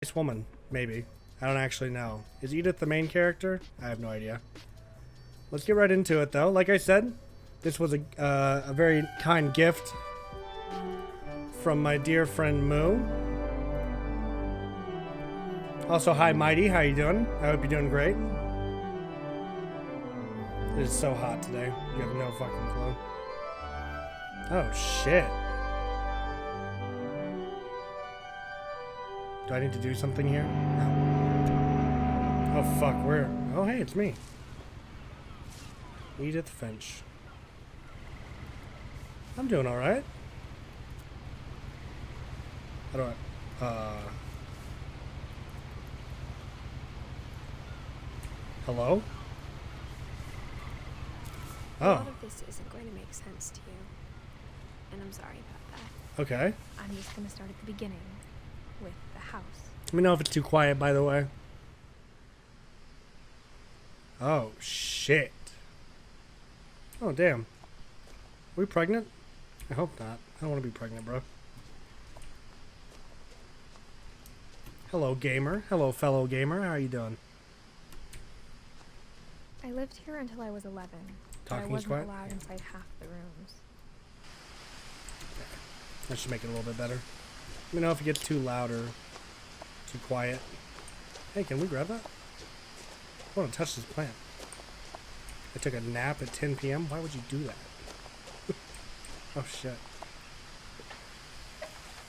Nice woman, maybe. I don't actually know. Is Edith the main character? I have no idea. Let's get right into it, though. Like I said, this was a very kind gift from my dear friend Moo. Also, hi Mighty, how you doing? I hope you're doing great. It is so hot today. You have no fucking clue. Oh shit. Do I need to do something here? No. Oh fuck, where? Oh hey, it's me. Edith Finch. I'm doing alright. How do I... Hello? A lot of this isn't going to make sense to you. And I'm sorry about that. Okay. I'm just going to start at the beginning. With the house. Let me know if it's too quiet, by the way. Oh, shit. Oh, damn. Are we pregnant? I hope not. I don't want to be pregnant, bro. Hello, gamer. Hello, fellow gamer. How are you doing? I lived here until I was 11. Talking but I wasn't quiet? allowed inside half the rooms. That should make it a little bit better. Let me know if it gets too loud or too quiet. Hey, can we grab that? I want to touch this plant. I took a nap at 10 p.m. Why would you do that? Oh, shit.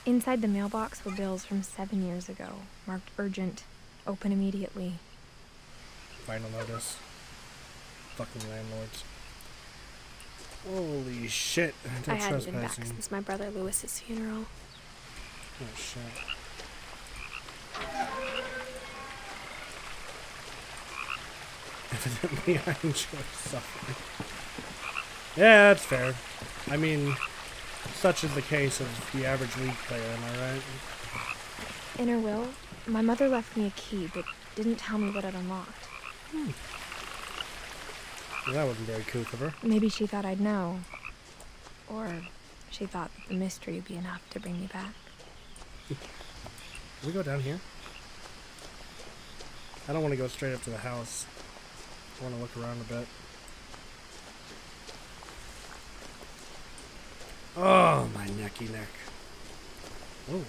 Inside the mailbox were bills from 7 years ago, marked urgent, open immediately. Final notice. Fucking landlords. Holy shit. I hadn't been back since my brother Lewis's funeral. Oh shit. Evidently I enjoy suffering. Yeah, that's fair. I mean, such is the case of the average League player, am I right? In her will, my mother left me a key, but didn't tell me what it unlocked. Well, that wasn't very cool of her. Maybe she thought I'd know. Or she thought that the mystery would be enough to bring me back. Can we go down here? I don't want to go straight up to the house. I want to look around a bit. Oh, my necky neck. Oh.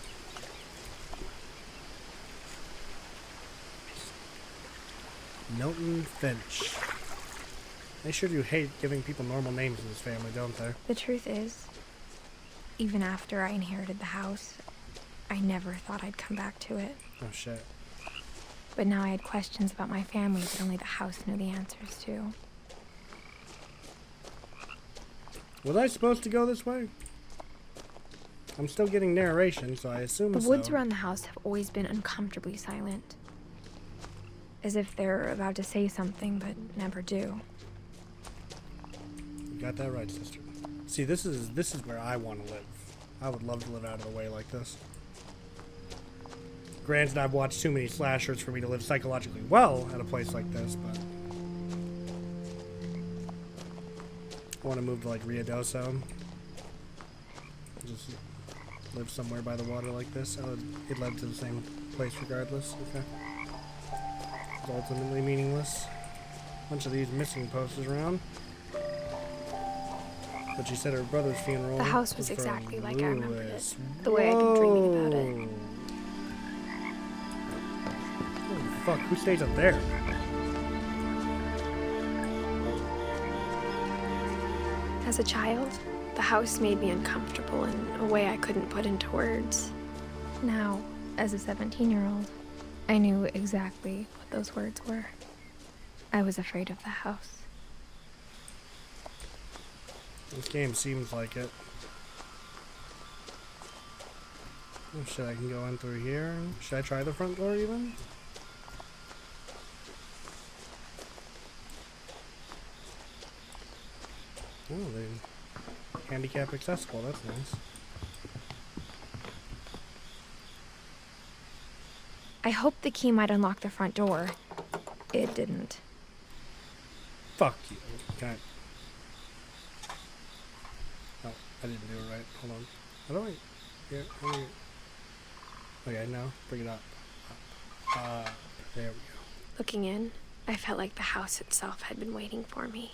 Milton Finch. They sure do hate giving people normal names in this family, don't they? The truth is, even after I inherited the house, I never thought I'd come back to it. Oh, shit. But now I had questions about my family that only the house knew the answers to. Was I supposed to go this way? I'm still getting narration, so I assume The so. woods around the house have always been uncomfortably silent. As if they're about to say something, but never do. You got that right, sister. See, this is where I want to live. I would love to live out of the way like this. Granted, I've watched too many slashers for me to live psychologically well at a place like this, but I want to move to like Riadoso. Just live somewhere by the water like this. It led to the same place regardless. Okay. It's ultimately meaningless. Bunch of these missing posters around. But she said her brother's funeral. The house was exactly like I remembered it. Lewis. The way I'd been dreaming about it. Holy fuck, who stays up there? As a child, the house made me uncomfortable in a way I couldn't put into words. Now, as a 17-year-old, I knew exactly what those words were. I was afraid of the house. This game seems like it. Oh shit, I can go in through here. Should I try the front door even? Oh, they handicap accessible, that's nice. I hoped the key might unlock the front door. It didn't. Fuck you. Can I... Oh, I didn't do it right. Hold on. How do I... Yeah, how do I... Okay, now, bring it up. There we go. Looking in, I felt like the house itself had been waiting for me.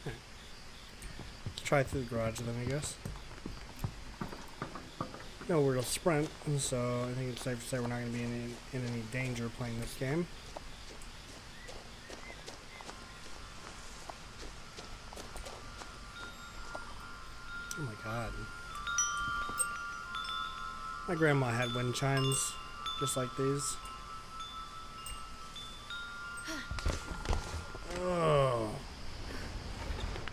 Let's try through the garage then, I guess. No, we're gonna sprint, so I think it's safe to say we're not going to be in any danger playing this game. Oh my god. My grandma had wind chimes just like these. Oh.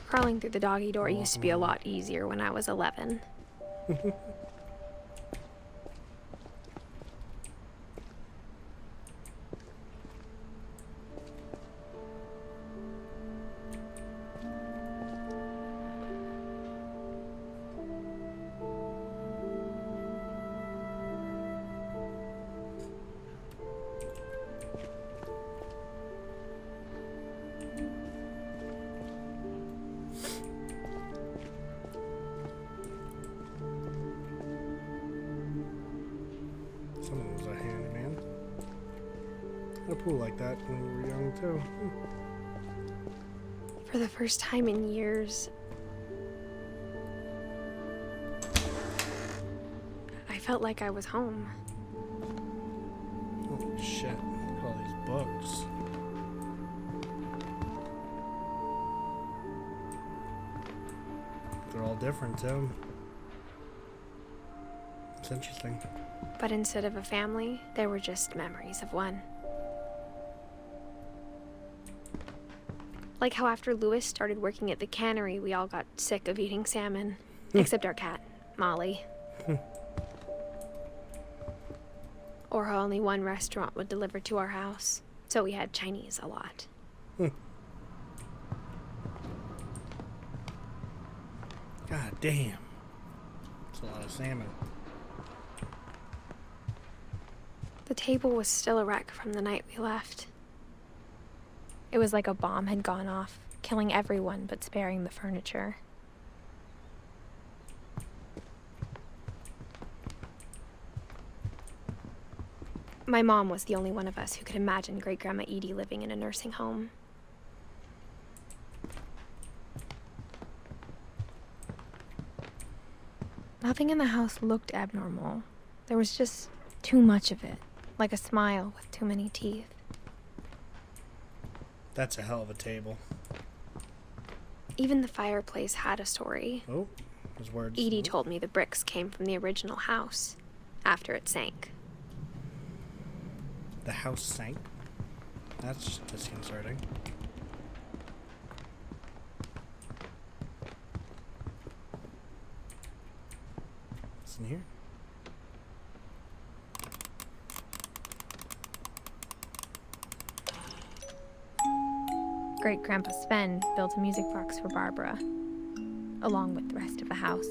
Crawling through the doggy door used to be a lot easier when I was 11. Someone was a handyman. Had a pool like that when we were young too. For the first time in years, I felt like I was home. Holy shit, look at all these books. They're all different too. It's interesting. But instead of a family, there were just memories of one. Like how after Lewis started working at the cannery, we all got sick of eating salmon. Except our cat, Molly. Or how only one restaurant would deliver to our house, so we had Chinese a lot. God damn. That's a lot of salmon. The table was still a wreck from the night we left. It was like a bomb had gone off, killing everyone but sparing the furniture. My mom was the only one of us who could imagine Great-Grandma Edie living in a nursing home. Nothing in the house looked abnormal. There was just too much of it, like a smile with too many teeth. That's a hell of a table. Even the fireplace had a story. Oh, his words. Edie told me the bricks came from the original house, after it sank. The house sank? That's disconcerting. What's in here? Great-Grandpa Sven built a music box for Barbara, along with the rest of the house.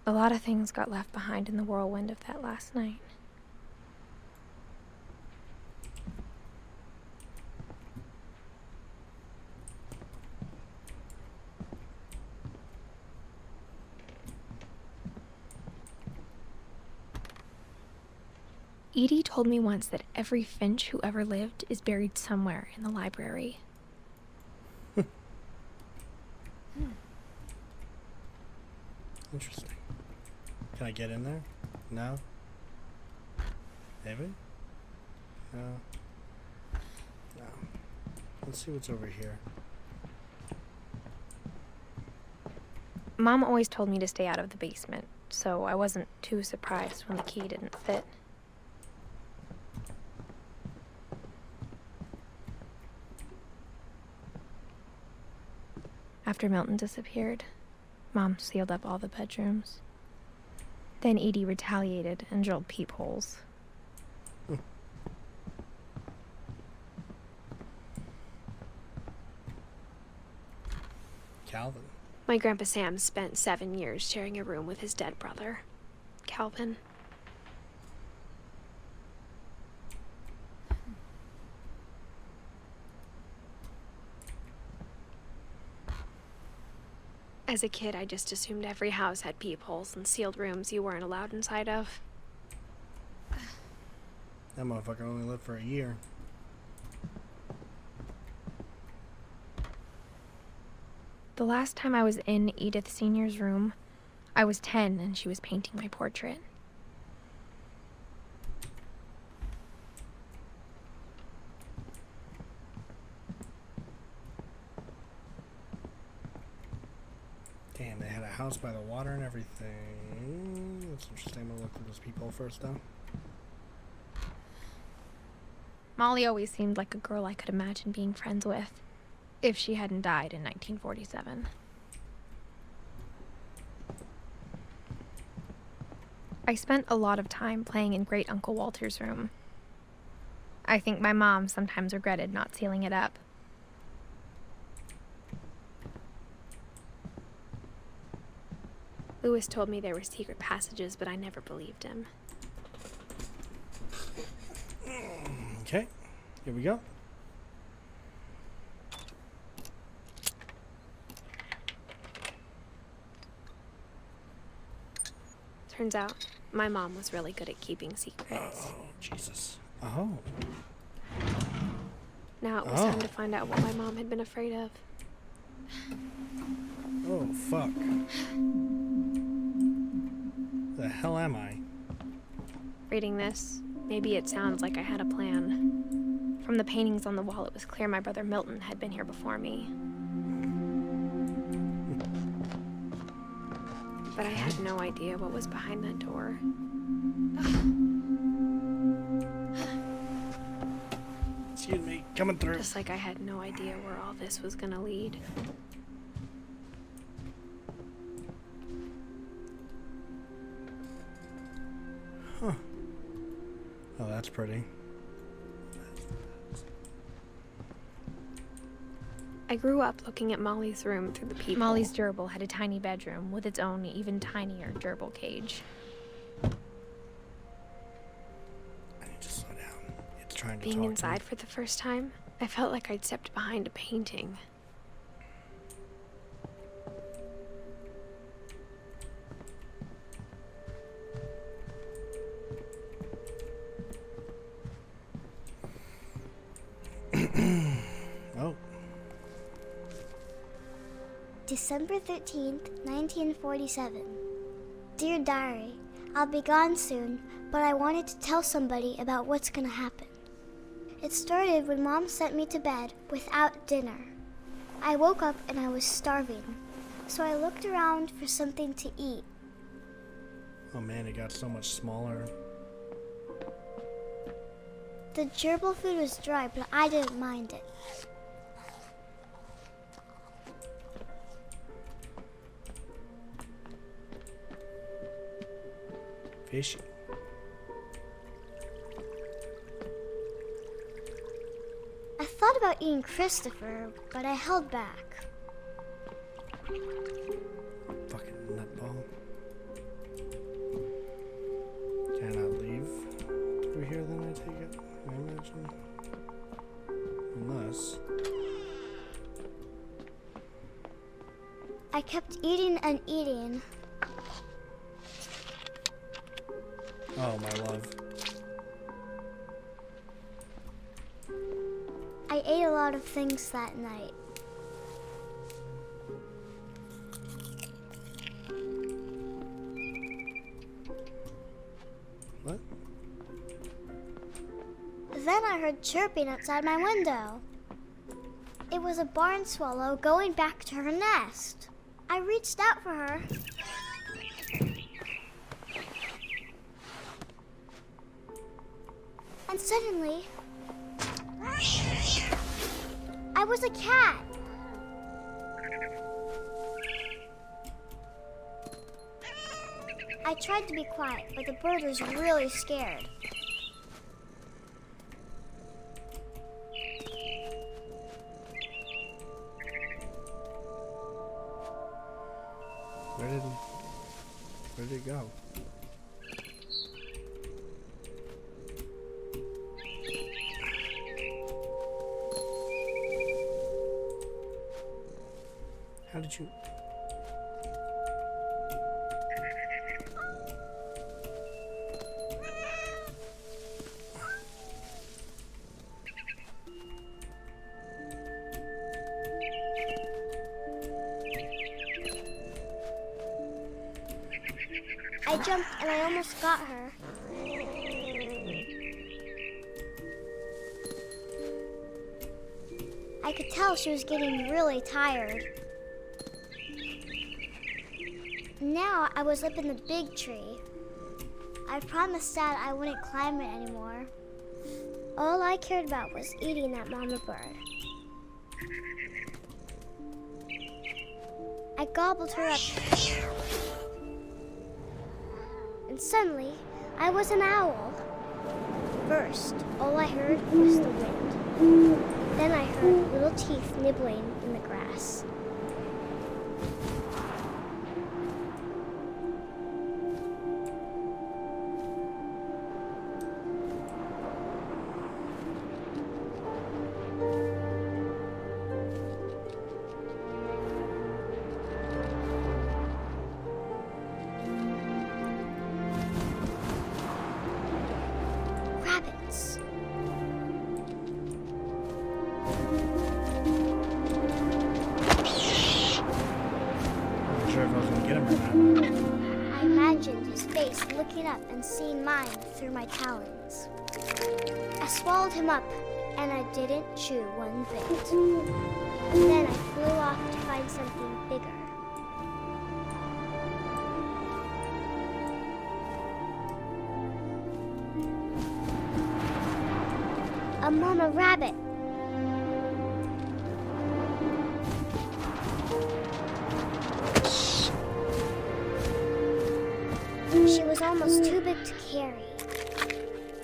A lot of things got left behind in the whirlwind of that last night. Edie told me once that every Finch who ever lived is buried somewhere in the library. Interesting. Can I get in there? No? Maybe? No. No. Let's see what's over here. Mom always told me to stay out of the basement, so I wasn't too surprised when the key didn't fit. After Milton disappeared, Mom sealed up all the bedrooms. Then Edie retaliated and drilled peepholes. Calvin. My Grandpa Sam spent 7 years sharing a room with his dead brother, Calvin. As a kid, I just assumed every house had peepholes and sealed rooms you weren't allowed inside of. That motherfucker only lived for a year. The last time I was in Edith Sr.'s room, I was 10 and she was painting my portrait. Damn, they had a house by the water and everything. That's interesting. I'm gonna look through those people first, though. Molly always seemed like a girl I could imagine being friends with, if she hadn't died in 1947. I spent a lot of time playing in Great Uncle Walter's room. I think my mom sometimes regretted not sealing it up. Lewis told me there were secret passages, but I never believed him. Okay, here we go. Turns out, my mom was really good at keeping secrets. Oh, Jesus. Oh. Now it was time to find out what my mom had been afraid of. Oh, fuck. The hell am I? Reading this, maybe it sounds like I had a plan. From the paintings on the wall, it was clear my brother Milton had been here before me. But I had no idea what was behind that door. Excuse me, coming through. Just like I had no idea where all this was gonna lead. Huh. Oh, that's pretty. I grew up looking at Molly's room through the peephole. Molly's gerbil had a tiny bedroom with its own even tinier gerbil cage. I need to slow down. It's trying to Being talk inside to me. for the first time, I felt like I'd stepped behind a painting. Oh. December 13th, 1947. Dear Diary, I'll be gone soon, but I wanted to tell somebody about what's gonna happen. It started when Mom sent me to bed without dinner. I woke up and I was starving, so I looked around for something to eat. Oh man, it got so much smaller. The gerbil food was dry, but I didn't mind it. Fishy. I thought about eating Christopher, but I held back. Fucking nutball. Can I leave through here then, I take it? I imagine. Unless. I kept eating and eating. Oh, my love. I ate a lot of things that night. What? Then I heard chirping outside my window. It was a barn swallow going back to her nest. I reached out for her. And suddenly, I was a cat. I tried to be quiet, but the bird was really scared. Where did it go? How did you... I jumped and I almost got her. I could tell she was getting really tired. Now I was up in the big tree. I promised Dad I wouldn't climb it anymore. All I cared about was eating that mama bird. I gobbled her up. And suddenly, I was an owl. First, all I heard was the wind. Then I heard little teeth nibbling in the grass. Rabbits. I'm not sure if I was gonna get him or not. I imagined his face looking up and seeing mine through my talons. I swallowed him up, and I didn't chew one bit. Then I flew off to find something bigger. A mama rabbit. She was almost too big to carry.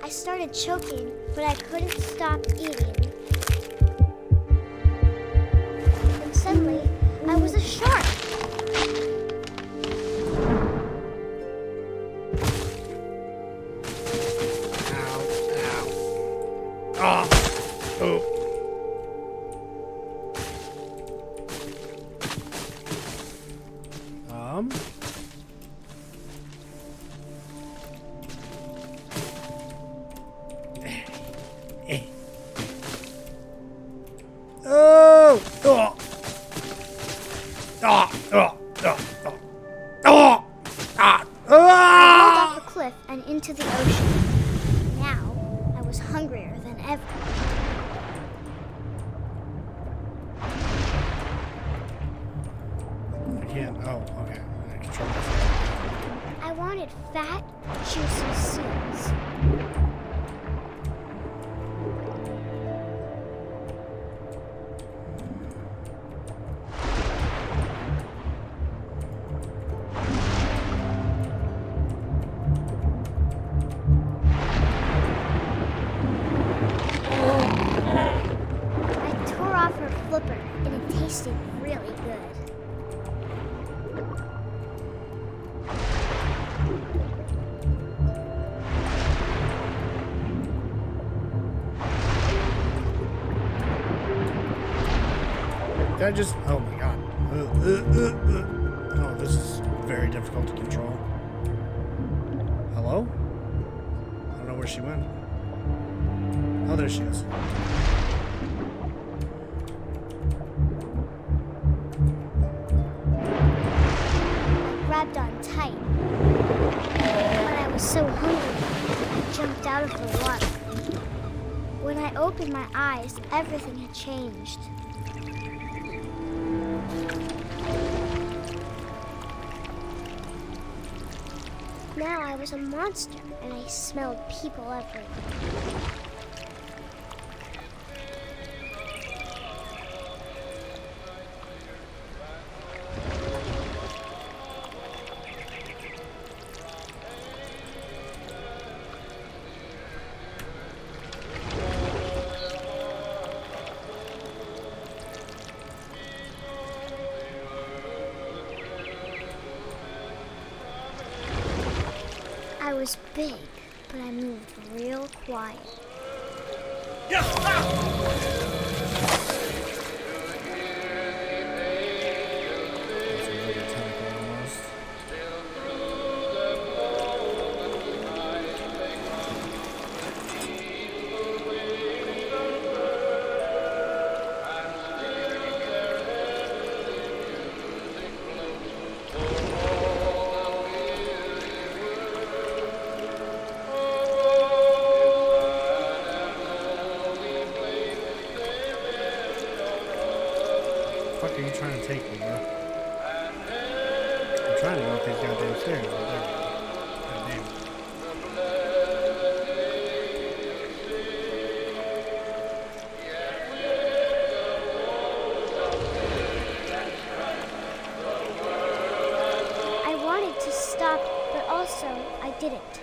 I started choking, but I couldn't stop eating. And suddenly, I was a shark. Off the cliff and into the ocean. Now, I was hungrier than ever. I can't. Oh, okay. I control this. I wanted fat, juicy seeds. I tore off her flipper, and it tasted really good. Did I just... Oh my god. Oh, this is very difficult to control. Hello? I don't know where she went. Oh, there she is. I grabbed on tight. But I was so hungry, I jumped out of the water. When I opened my eyes, everything had changed. Now I was a monster, and I smelled people everywhere. was big, but I moved real quiet. That's a really tentacle almost. What the fuck are you trying to take me, bro? I'm trying to go up these goddamn stairs, but there we go. Goddamn. I wanted to stop, but also I didn't.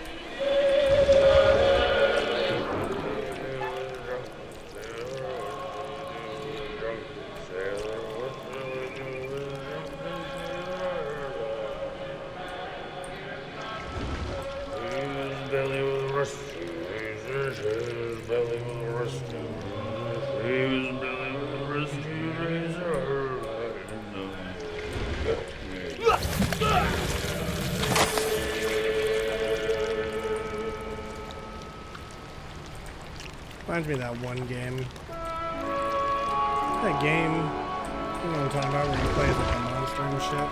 Reminds me of that one game. That game, you know what I'm talking about, where you play as like a monster and shit.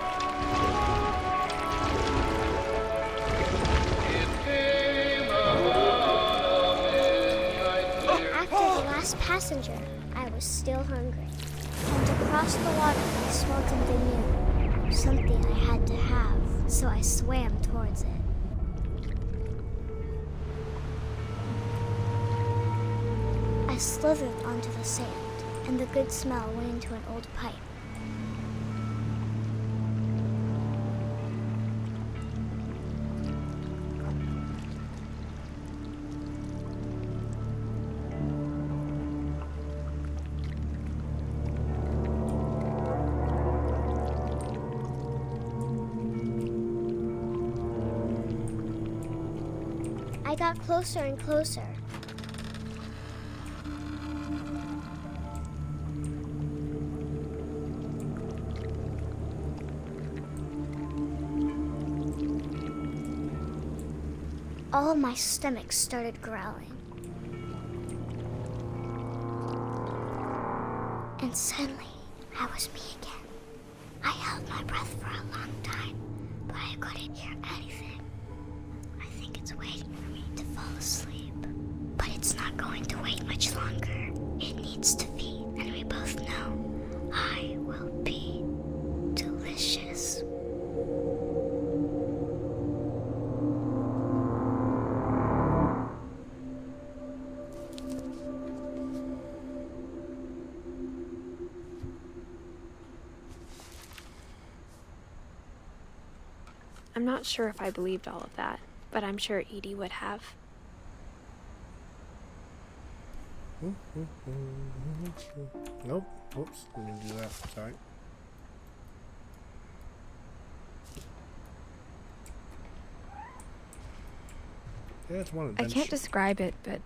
After the last passenger, I was still hungry. And across the water, I smelled something new. Something I had to have, so I swam towards it. I slithered onto the sand, and the good smell went into an old pipe. I got closer and closer. All of my stomach started growling. And suddenly, I was me again. I held my breath for a long time, but I couldn't hear anything. I think it's waiting for me to fall asleep. But it's not going to wait much longer. It needs to feed, and we both know I will be delicious. I'm not sure if I believed all of that, but I'm sure Edie would have. Nope. Whoops. Let me do that. Sorry. Yeah, it's one of I them. can't describe it, but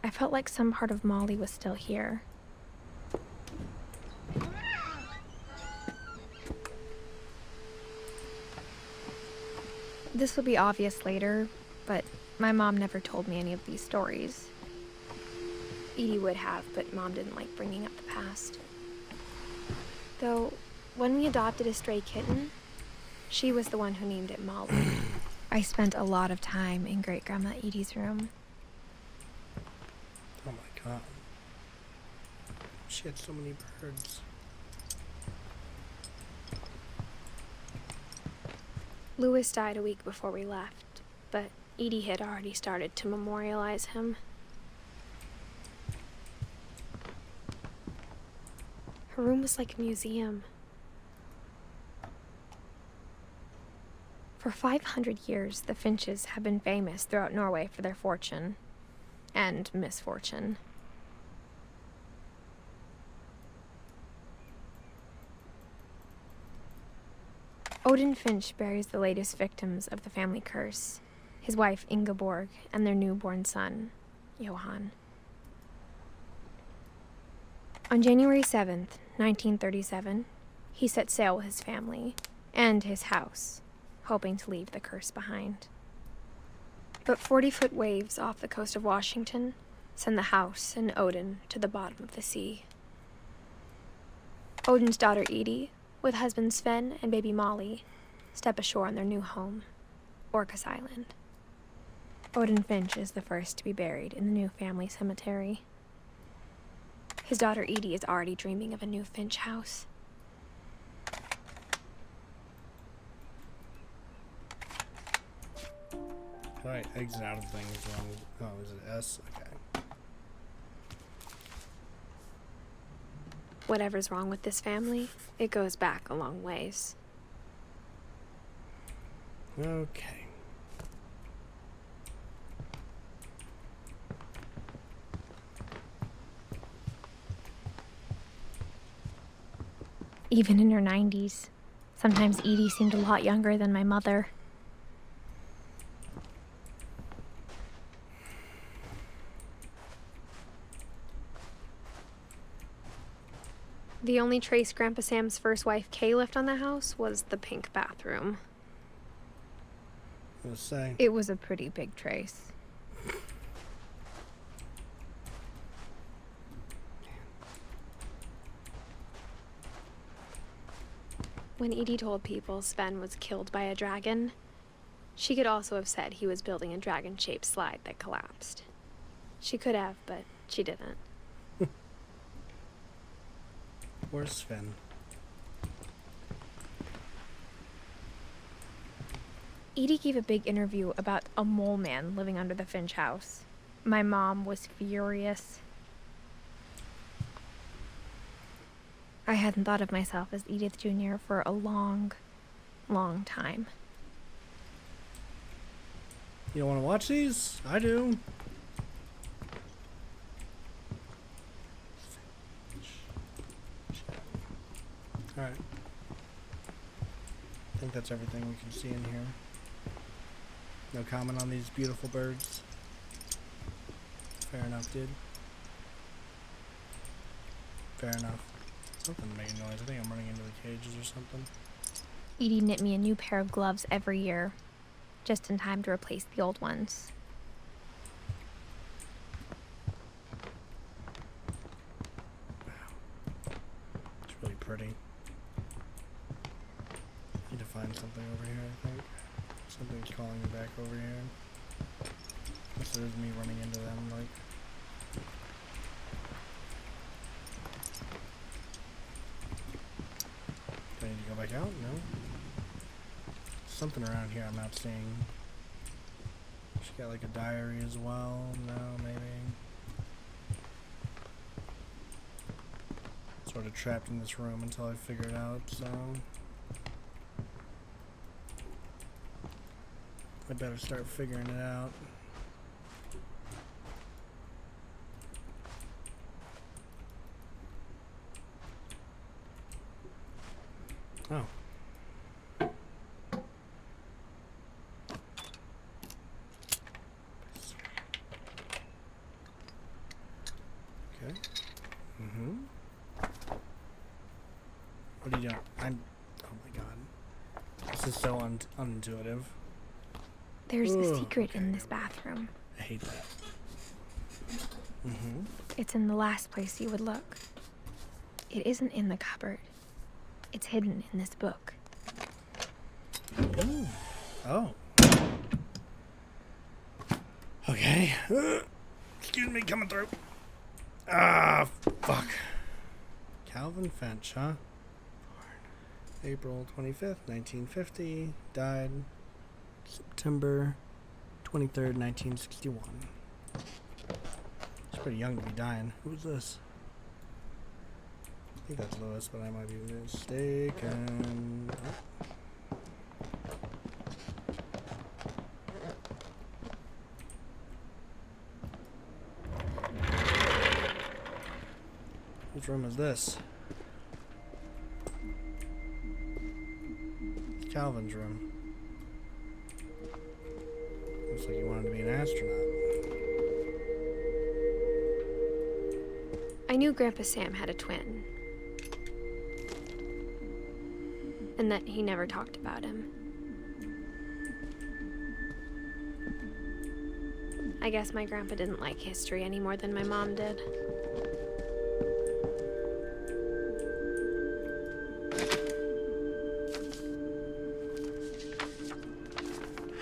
I felt like some part of Molly was still here. This will be obvious later, but my mom never told me any of these stories. Edie would have, but Mom didn't like bringing up the past. Though, when we adopted a stray kitten, she was the one who named it Molly. I spent a lot of time in Great-Grandma Edie's room. Oh my god. She had so many birds. Louis died a week before we left, but Edie had already started to memorialize him. Her room was like a museum. For 500 years, the Finches have been famous throughout Norway for their fortune and misfortune. Odin Finch buries the latest victims of the family curse, his wife Ingeborg, and their newborn son, Johann. On January 7th, 1937, he set sail with his family and his house, hoping to leave the curse behind. But 40-foot waves off the coast of Washington send the house and Odin to the bottom of the sea. Odin's daughter Edith, with husband Sven and baby Molly, step ashore on their new home, Orcas Island. Odin Finch is the first to be buried in the new family cemetery. His daughter Edie is already dreaming of a new Finch house. Alright, exit out of things. Oh, is it S? Okay. Whatever's wrong with this family, it goes back a long ways. Okay. Even in her 90s, sometimes Edie seemed a lot younger than my mother. The only trace Grandpa Sam's first wife Kay left on the house was the pink bathroom. Let's say. It was a pretty big trace. When Edie told people Sven was killed by a dragon, she could also have said he was building a dragon-shaped slide that collapsed. She could have, but she didn't. Where's Sven? Edie gave a big interview about a mole man living under the Finch house. My mom was furious. I hadn't thought of myself as Edith Jr. for a long, long time. You don't want to watch these? I do. Alright. I think that's everything we can see in here. No comment on these beautiful birds. Fair enough, dude. Fair enough. Something making noise. I think I'm running into the cages or something. Edie knit me a new pair of gloves every year, just in time to replace the old ones. Wow. It's really pretty. Need to find something over here, I think. Something's calling me back over here. This is me running into them, like. Do I need to go back out? No. Something around here I'm not seeing. She got like a diary as well. No, maybe. Sort of trapped in this room until I figure it out, so. I better start figuring it out. Oh. Okay. Mm-hmm. What are you doing? Oh my god. This is so unintuitive. There's a secret okay. in this bathroom. I hate that. Mm-hmm. It's in the last place you would look. It isn't in the cupboard. It's hidden in this book. Ooh. Oh. Okay. Excuse me, coming through. Ah, fuck. Calvin Finch, huh? April 25th, 1950. Died September 23rd, 1961. He's pretty young to be dying. Who's this? I think that's Lewis, but I might be mistaken. Oh. Whose room is this? It's Calvin's room. Looks like you wanted to be an astronaut. I knew Grandpa Sam had a twin, and that he never talked about him. I guess my grandpa didn't like history any more than my mom did.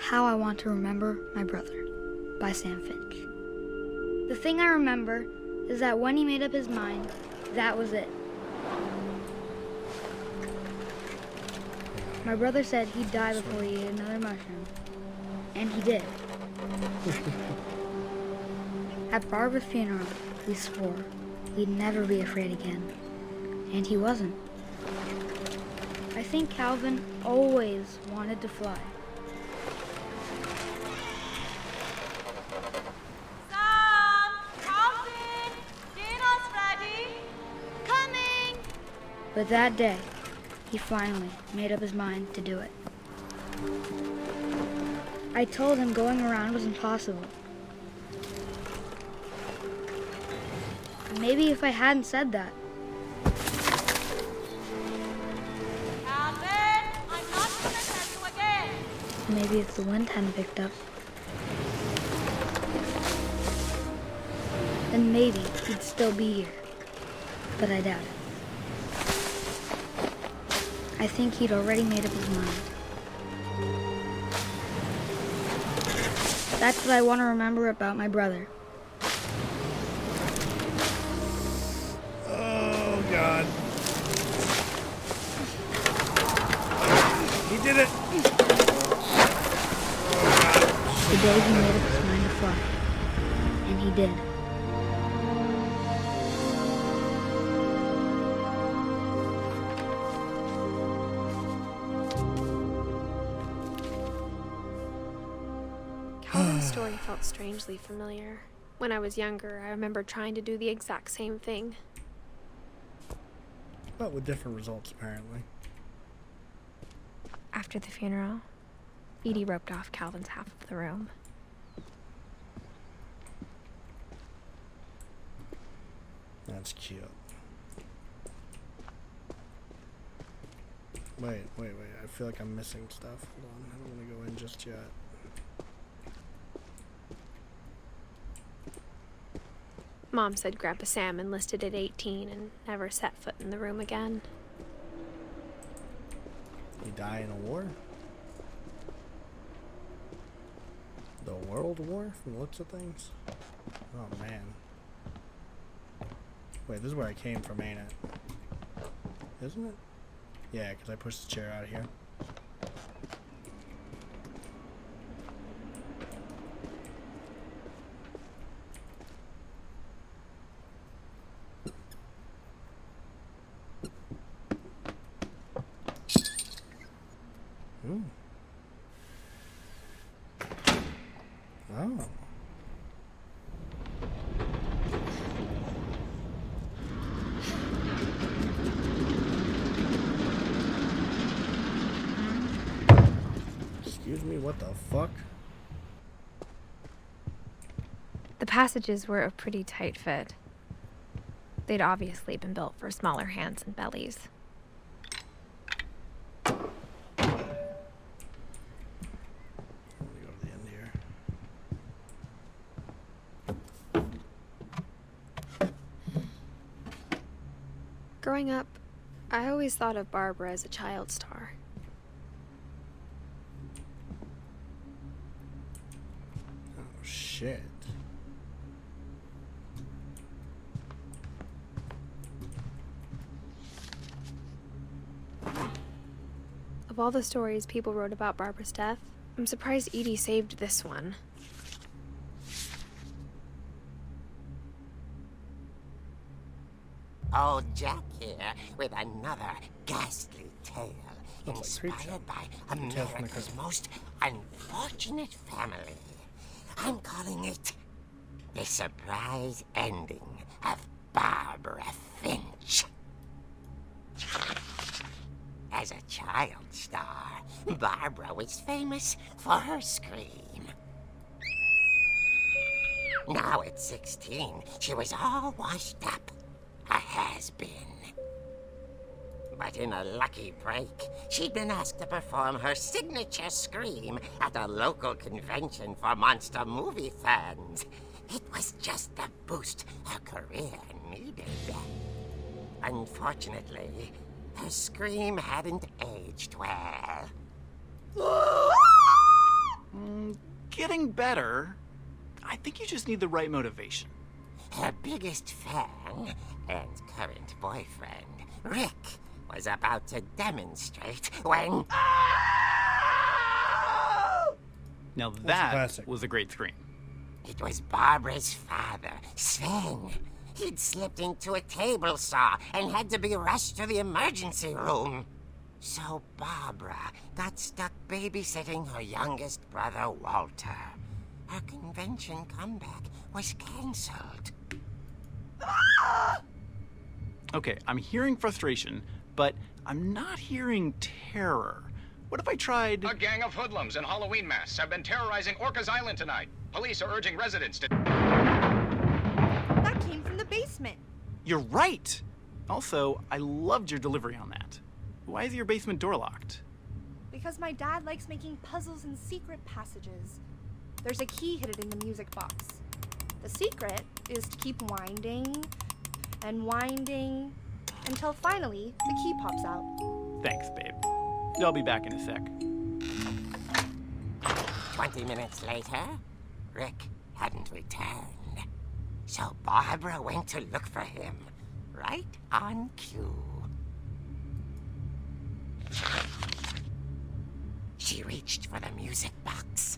How I Want to Remember My Brother by Sam Finch. The thing I remember is that when he made up his mind, that was it. My brother said he'd die before he ate another mushroom. And he did. At Barbara's funeral, we swore we'd never be afraid again. And he wasn't. I think Calvin always wanted to fly. But that day, he finally made up his mind to do it. I told him going around was impossible. Maybe if I hadn't said that. Calvin, I'm not going to tell you again. Maybe if the wind hadn't picked up. Then maybe he'd still be here. But I doubt it. I think he'd already made up his mind. That's what I want to remember about my brother. Oh, God. He did it! The day he made up his mind to fly. And he did. Calvin's story felt strangely familiar. When I was younger, I remember trying to do the exact same thing. But with different results, apparently. After the funeral, Edie roped off Calvin's half of the room. That's cute. Wait. I feel like I'm missing stuff. Hold on. I don't want to go in just yet. Mom said Grandpa Sam enlisted at 18 and never set foot in the room again. He died in a war? The World War, from the looks of things? Oh, man. Wait, this is where I came from, ain't it? Isn't it? Yeah, because I pushed the chair out of here. Oh. Excuse me, what the fuck? The passages were a pretty tight fit. They'd obviously been built for smaller hands and bellies. Growing up, I always thought of Barbara as a child star. Oh, shit. Of all the stories people wrote about Barbara's death, I'm surprised Edie saved this one. Old Jack here with another ghastly tale inspired by America's most unfortunate family. I'm calling it The Surprise Ending of Barbara Finch. As a child star, Barbara was famous for her scream. Now at 16, she was all washed up. A has-been. But in a lucky break, she'd been asked to perform her signature scream at a local convention for monster movie fans. It was just the boost her career needed. Unfortunately, her scream hadn't aged well. Getting better. I think you just need the right motivation. Her biggest fan and current boyfriend, Rick, was about to demonstrate when... Now that was a great scream. It was Barbara's father, Sven. He'd slipped into a table saw and had to be rushed to the emergency room. So Barbara got stuck babysitting her youngest brother, Walter. Her convention comeback was cancelled. Okay, I'm hearing frustration, but I'm not hearing terror. What if I tried... A gang of hoodlums in Halloween masks have been terrorizing Orcas Island tonight. Police are urging residents to... That came from the basement. You're right! Also, I loved your delivery on that. Why is your basement door locked? Because my dad likes making puzzles and secret passages. There's a key hidden in the music box. The secret is to keep winding and winding until finally the key pops out. Thanks, babe. I'll be back in a sec. 20 minutes later, Rick hadn't returned. So Barbara went to look for him, right on cue. She reached for the music box.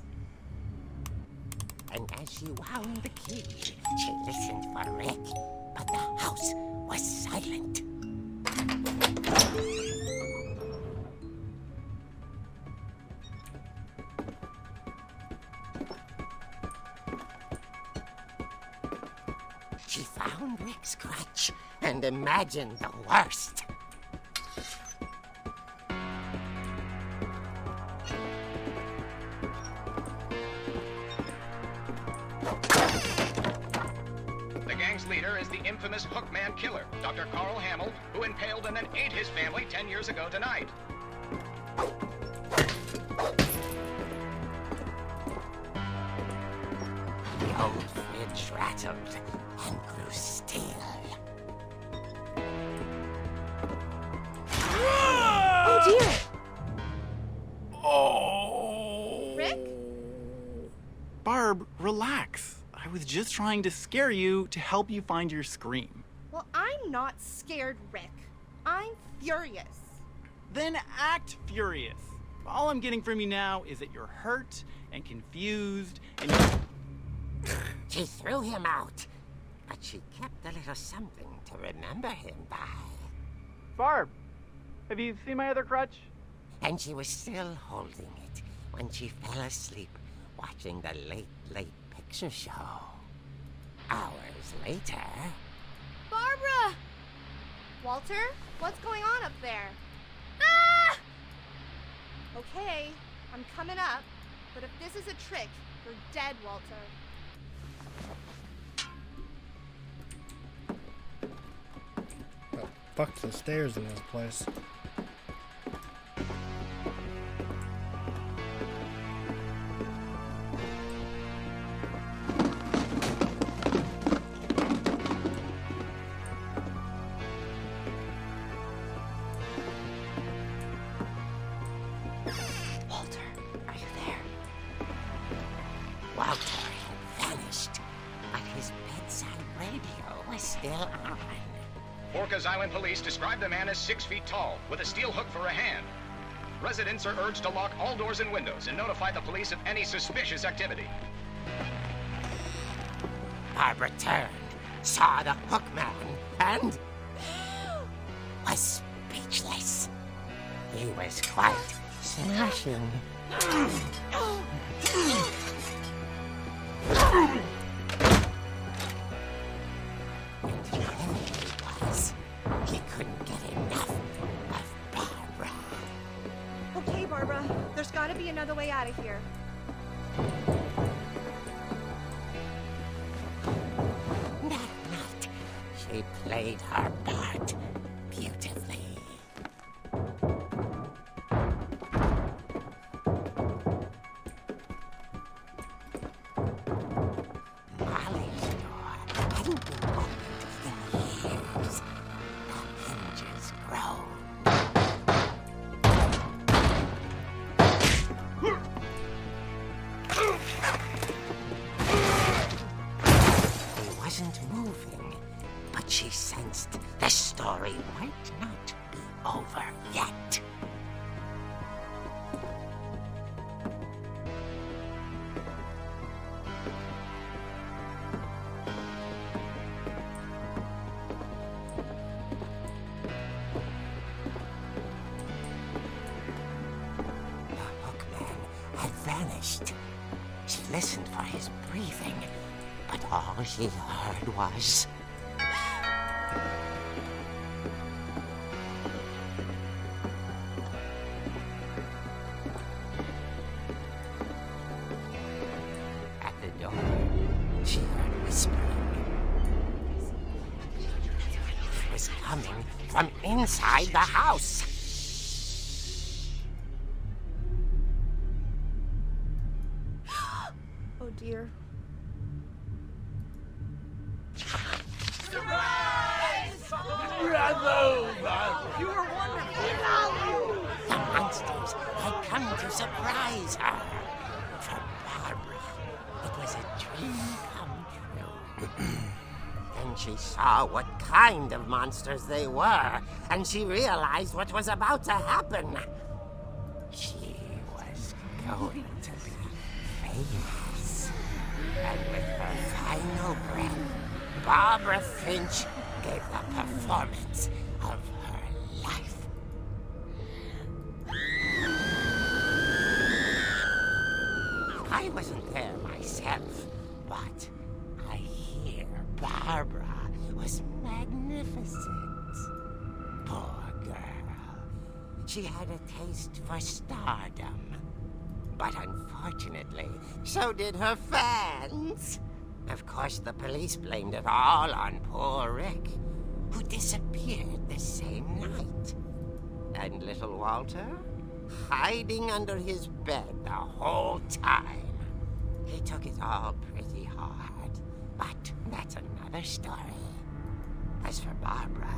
And as she wound the key, she listened for Rick, but the house was silent. She found Rick's crutch and imagined the worst. The gang's leader is the infamous Hookman killer, Dr. Carl Hamill, who impaled and then ate his family 10 years ago tonight. The old fridge rattled and grew still. Oh dear! Oh! Rick? Barb, relax. I was just trying to scare you to help you find your scream. Well, I'm not scared, Rick. I'm furious. Then act furious. All I'm getting from you now is that you're hurt and confused and She threw him out, but she kept a little something to remember him by. Barb, have you seen my other crutch? And she was still holding it when she fell asleep watching the late picture show. Hours later... Barbara! Walter, what's going on up there? Ah! Okay, I'm coming up, but if this is a trick, you're dead, Walter. Oh, fuck the stairs in this place. Walter, are you there? Walter had vanished, but his bedside radio was still on. Orcas Island police describe the man as 6 feet tall, with a steel hook for a hand. Residents are urged to lock all doors and windows and notify the police of any suspicious activity. Barbara turned, saw the hook man, and was speechless. He was quite smashing. And then he was. He couldn't get enough of Barbara. Okay, Barbara, there's gotta be another way out of here. she played her part beautifully. Molly's door hadn't been opened in years. The hinges groaned. He wasn't moving, but she sensed the story might not be over yet. The hookman had vanished. She listened for his breathing, but all she heard was... At the door, she heard whispering. It was coming from inside the house. Oh dear. The monsters had come to surprise her. For Barbara, it was a dream come true. Then she saw what kind of monsters they were, and she realized what was about to happen. She was going to be famous. And with her final breath, Barbara Finch gave the performance of her life. I wasn't there myself, but I hear Barbara was magnificent. Poor girl. She had a taste for stardom. But unfortunately, so did her fans. Of course, the police blamed it all on poor Rick, who disappeared the same night. And little Walter? Hiding under his bed the whole time. He took it all pretty hard, but that's another story. As for Barbara,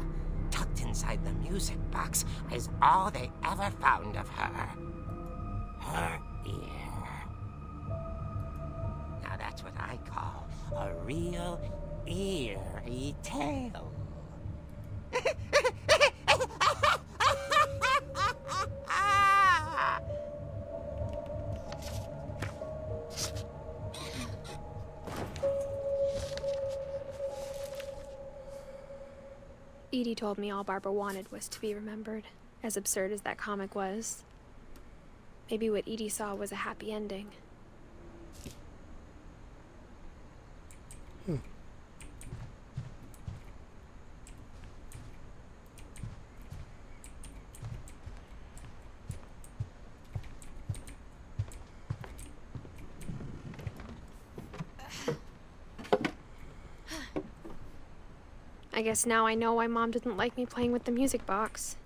tucked inside the music box is all they ever found of her. Her ear. Now that's what I call a real eerie tale. Edie told me all Barbara wanted was to be remembered, as absurd as that comic was. Maybe what Edie saw was a happy ending. I guess now I know why Mom didn't like me playing with the music box.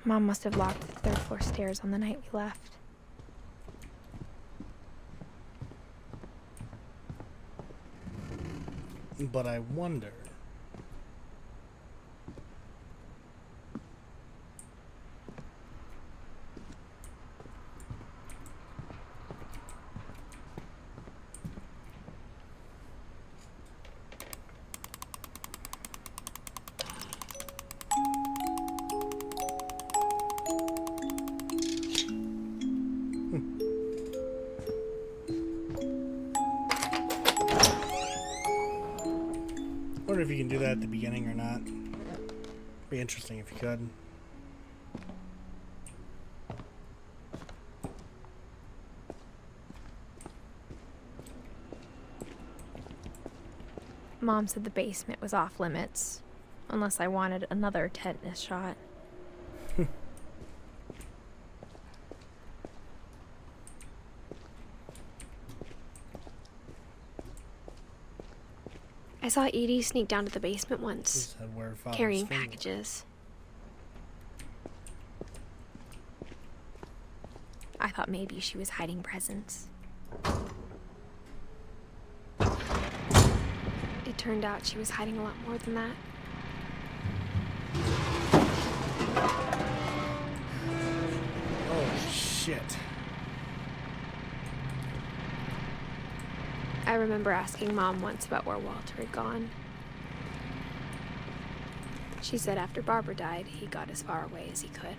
Mom must have locked the third floor stairs on the night we left. But I wonder... I wonder if you can do that at the beginning or not. Be interesting if you could. Mom said the basement was off limits, unless I wanted another tetanus shot. I saw Edie sneak down to the basement He once, said where Father's carrying finger. packages. I thought maybe she was hiding presents. It turned out she was hiding a lot more than that. Oh, shit. I remember asking Mom once about where Walter had gone. She said after Barbara died, he got as far away as he could.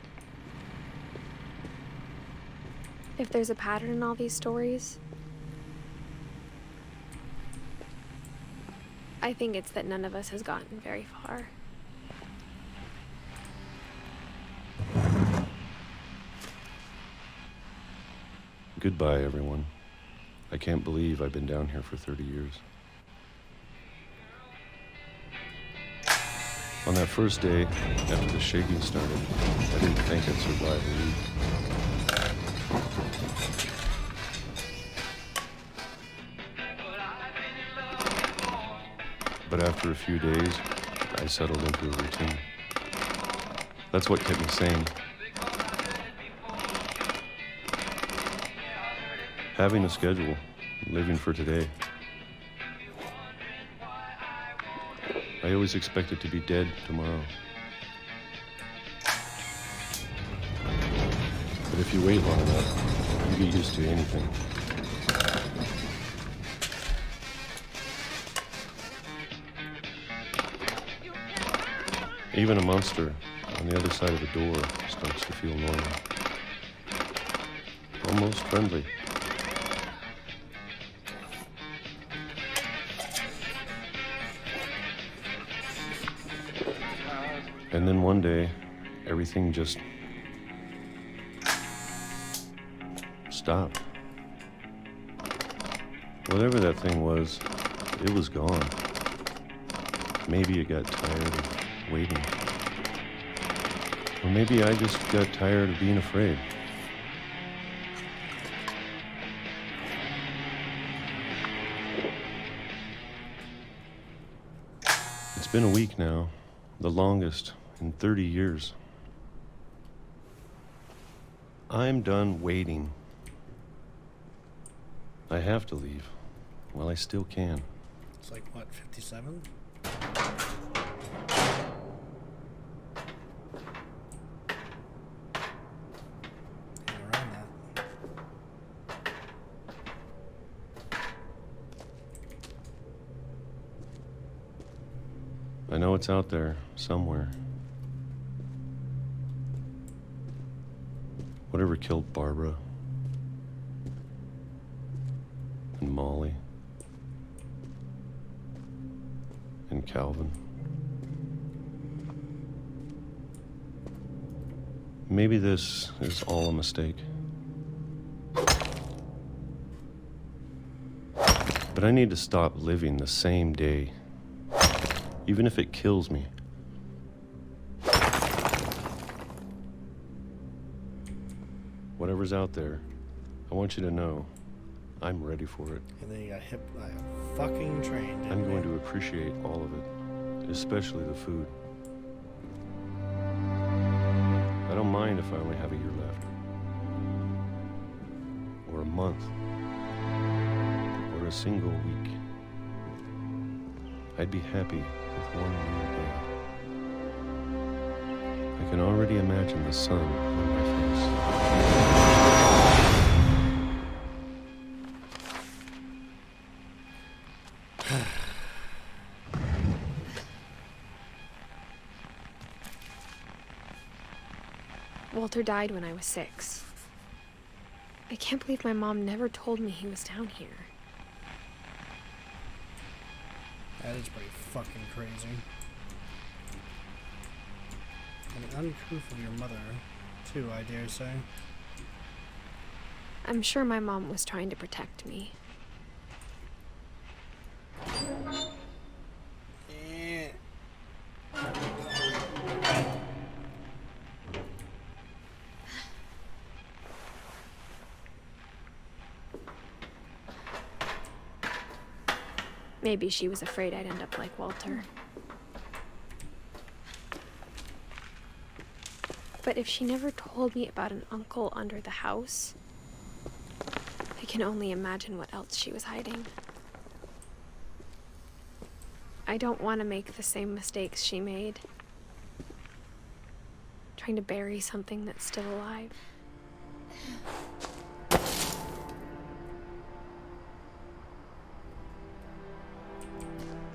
If there's a pattern in all these stories, I think it's that none of us has gotten very far. Goodbye, everyone. I can't believe I've been down here for 30 years. On that first day, after the shaking started, I didn't think I'd survive a week. But after a few days, I settled into a routine. That's what kept me sane. Having a schedule, living for today. I always expected to be dead tomorrow. But if you wait long enough, you get used to anything. Even a monster on the other side of the door starts to feel normal. Almost friendly. And then one day, everything just stopped. Whatever that thing was, it was gone. Maybe it got tired of waiting. Or maybe I just got tired of being afraid. It's been a week now, the longest in 30 years. I'm done waiting. I have to leave while I still can. It's like, what, 57? Around that. I know it's out there somewhere. Whatever killed Barbara and Molly and Calvin. Maybe this is all a mistake. But I need to stop living the same day, even if it kills me. Whatever's out there, I want you to know I'm ready for it. And then you got hit by a fucking train, didn't I'm you? going to appreciate all of it, especially the food. I don't mind if I only have a year left, or a month, or a single week. I'd be happy with one new day. I can already imagine the sun on my face. Walter died when I was 6. I can't believe my mom never told me he was down here. That is pretty fucking crazy. And uncouth of your mother, too, I dare say. I'm sure my mom was trying to protect me. Maybe she was afraid I'd end up like Walter. But if she never told me about an uncle under the house, I can only imagine what else she was hiding. I don't want to make the same mistakes she made. Trying to bury something that's still alive.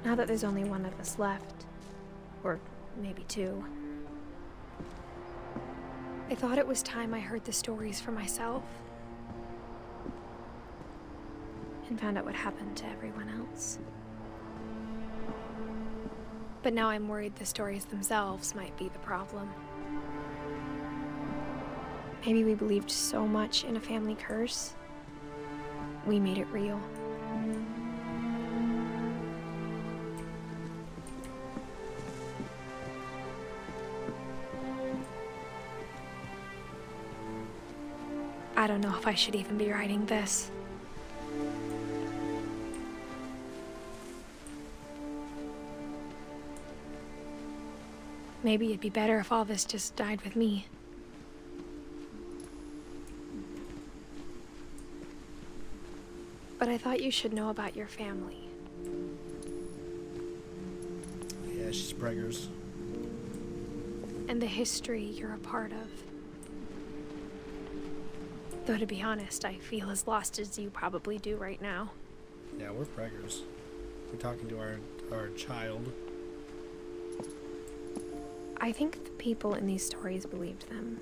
Now that there's only one of us left, or maybe two, I thought it was time I heard the stories for myself and found out what happened to everyone else. But now I'm worried the stories themselves might be the problem. Maybe we believed so much in a family curse, we made it real. I don't know if I should even be writing this. Maybe it'd be better if all this just died with me. But I thought you should know about your family. Yeah, she's preggers. And the history you're a part of. Though to be honest, I feel as lost as you probably do right now. Yeah, we're preggers. We're talking to our child. I think the people in these stories believed them,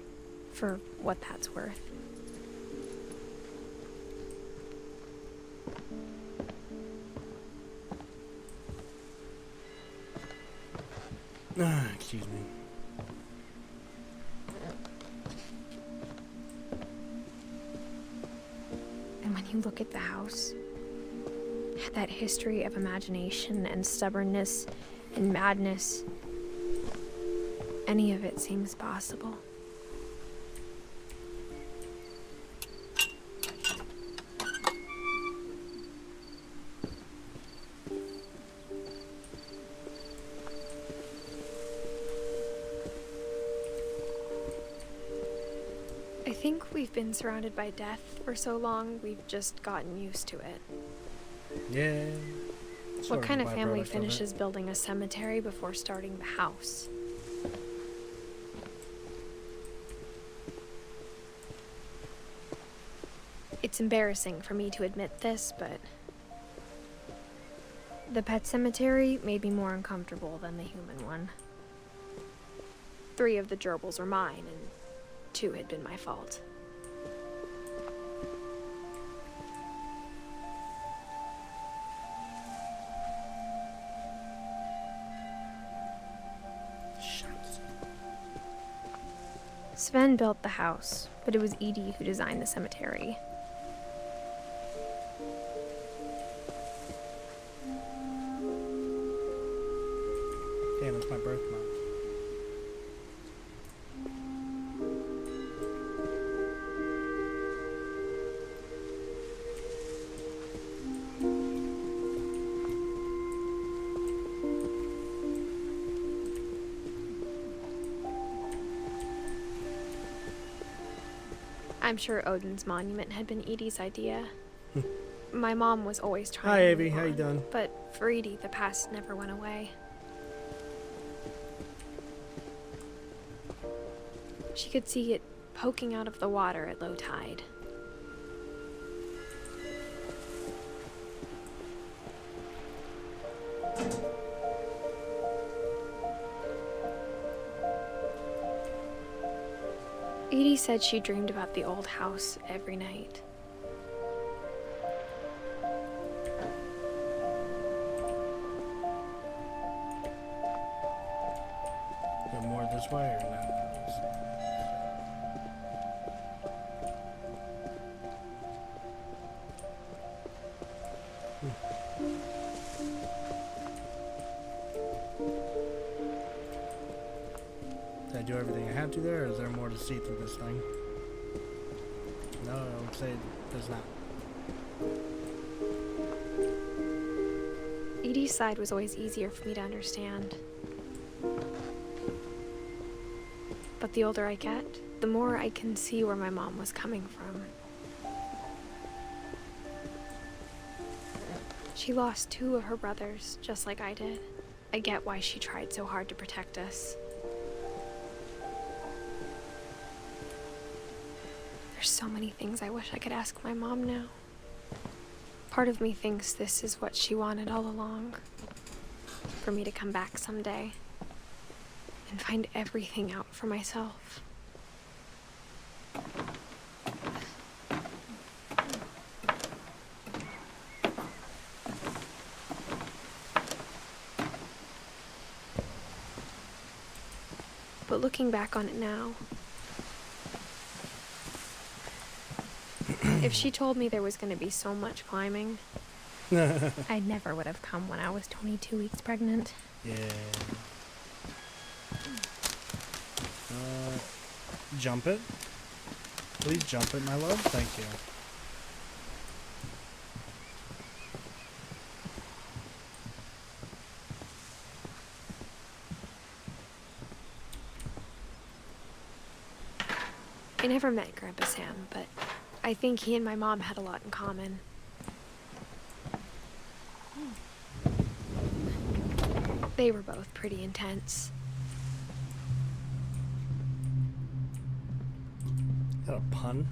for what that's worth. Excuse me. And when you look at the house, that history of imagination and stubbornness and madness, any of it seems possible. I think we've been surrounded by death for so long, we've just gotten used to it. Yeah. What kind of family finishes building a cemetery before starting the house? It's embarrassing for me to admit this, but the pet cemetery made me more uncomfortable than the human one. 3 of the gerbils were mine, and 2 had been my fault. Shucks. Sven built the house, but it was Edith who designed the cemetery. Damn, it's my birth month. I'm sure Odin's monument had been Edie's idea. My mom was always trying Hi, to Evie. move How you on, doing? But for Edie, the past never went away. She could see it poking out of the water at low tide. Edie said she dreamed about the old house every night. Got more this way or not? Did I do everything I had to there, or is there more to see through this thing? No, I would say there's not. Edie's side was always easier for me to understand. But the older I get, the more I can see where my mom was coming from. She lost 2 of her brothers, just like I did. I get why she tried so hard to protect us. There's so many things I wish I could ask my mom now. Part of me thinks this is what she wanted all along. For me to come back someday and find everything out for myself. But looking back on it now, if she told me there was going to be so much climbing, I never would have come when I was 22 weeks pregnant. Yeah. Jump it. Please jump it, my love. Thank you. I never met Grandpa Sam, but I think he and my mom had a lot in common. They were both pretty intense. Is that a pun?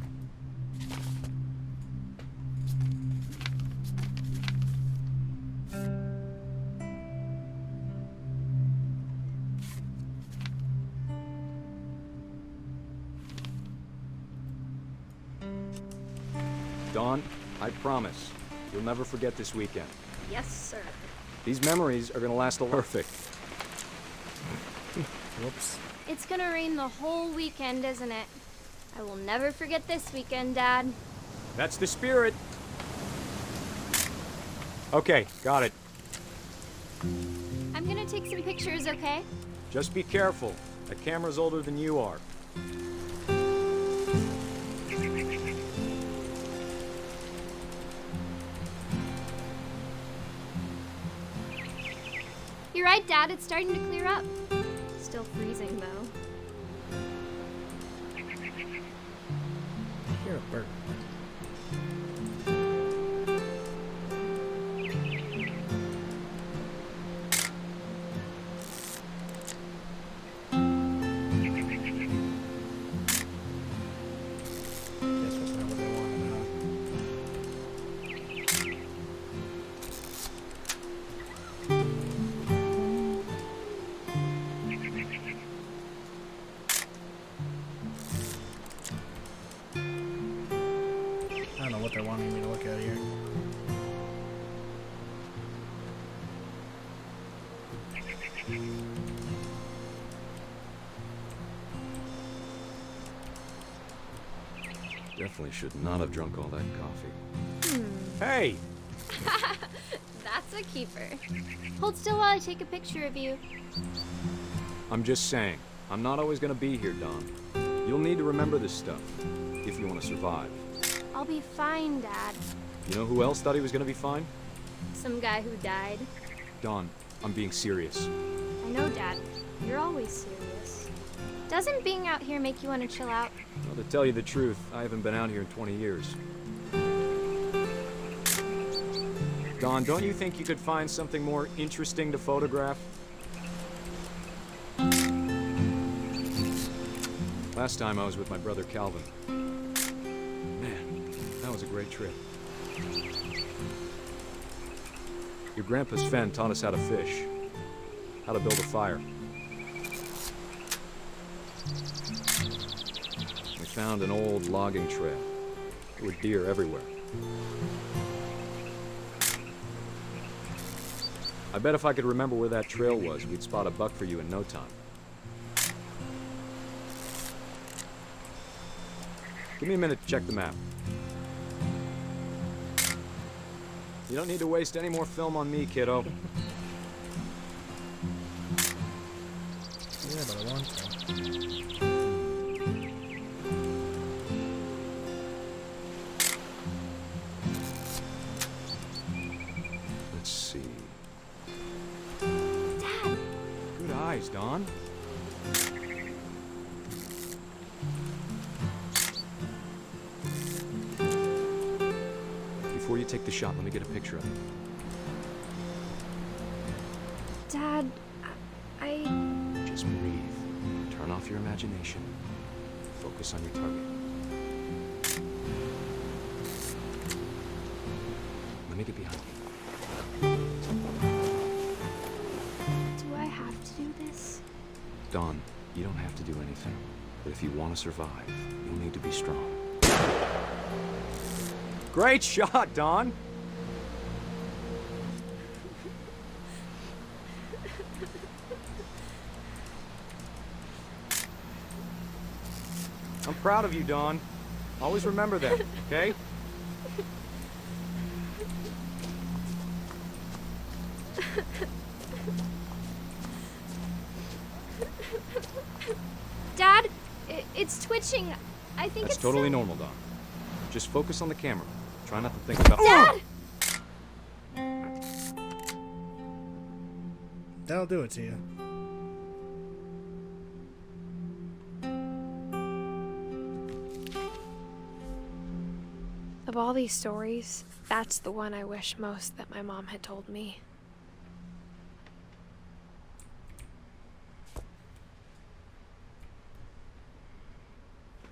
Dawn, I promise, you'll never forget this weekend. Yes, sir. These memories are gonna last a perfect. Whoops. It's gonna rain the whole weekend, isn't it? I will never forget this weekend, Dad. That's the spirit. Okay, got it. I'm gonna take some pictures, okay? Just be careful. That camera's older than you are. You're right, Dad. It's starting to clear up. Still freezing, though. You're a bird. Guess that's not what they wanted, huh? I don't know what they're wanting me to look at here. Definitely should not have drunk all that coffee. Hey! That's a keeper. Hold still while I take a picture of you. I'm just saying, I'm not always gonna be here, Dawn. You'll need to remember this stuff, if you want to survive. I'll be fine, Dad. You know who else thought he was gonna be fine? Some guy who died. Dawn, I'm being serious. I know, Dad. You're always serious. Doesn't being out here make you want to chill out? Well, to tell you the truth, I haven't been out here in 20 years. Dawn, don't you think you could find something more interesting to photograph? Last time I was with my brother Calvin. Man, that was a great trip. Your grandpa Sven taught us how to fish, how to build a fire. We found an old logging trail. There were deer everywhere. I bet if I could remember where that trail was, we'd spot a buck for you in no time. Give me a minute to check the map. You don't need to waste any more film on me, kiddo. Yeah, but I want to. Let's see. eyes, Don. Before you take the shot, let me get a picture of it. Dad, I... Just breathe. Turn off your imagination. Focus on your target. Let me get behind you. Do I have to do this? Dawn, you don't have to do anything. But if you want to survive, you'll need to be strong. Great shot, Dawn! I'm proud of you, Dawn. Always remember that, okay? Dad, it's twitching. I think That's it's totally normal, Dawn. Just focus on the camera. Try not to think about— Dad! That'll do it to you. Of all these stories, that's the one I wish most that my mom had told me.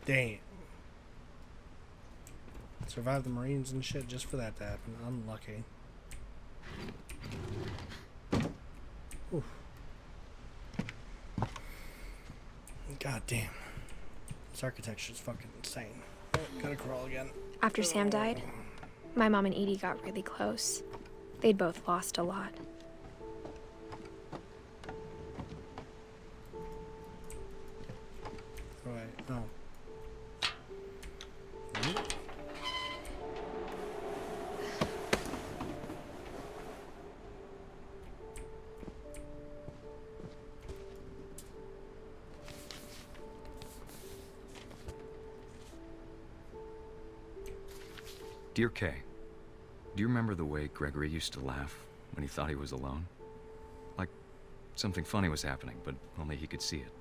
Damn. Survived the Marines and shit just for that to happen. Unlucky. Oof. God damn. This architecture's fucking insane. Oh, gotta crawl again. After Sam died, my mom and Edie got really close. They'd both lost a lot. Right. Oh. Dear Kay, do you remember the way Gregory used to laugh when he thought he was alone? Like something funny was happening, but only he could see it.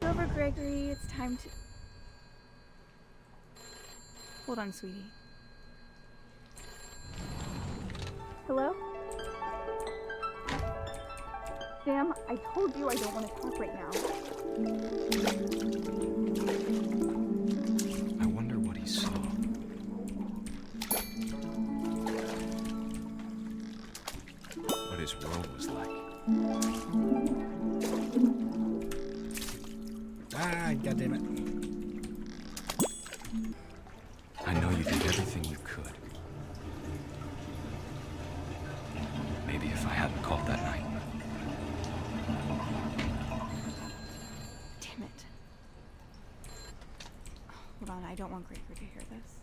Over, Gregory. It's time to... Hold on, sweetie. Hello? Sam, I told you I don't want to talk right now. I wonder what he saw. What his world was like. Ah, goddammit. I know you did everything you could. Maybe if I hadn't called that night. Damn it. Hold on, I don't want Gregory to hear this.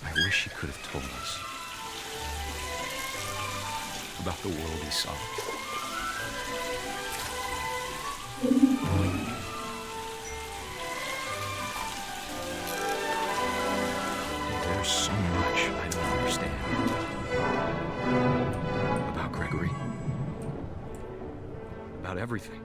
I wish he could have told us about the world he saw. There's so much I don't understand about Gregory, about everything.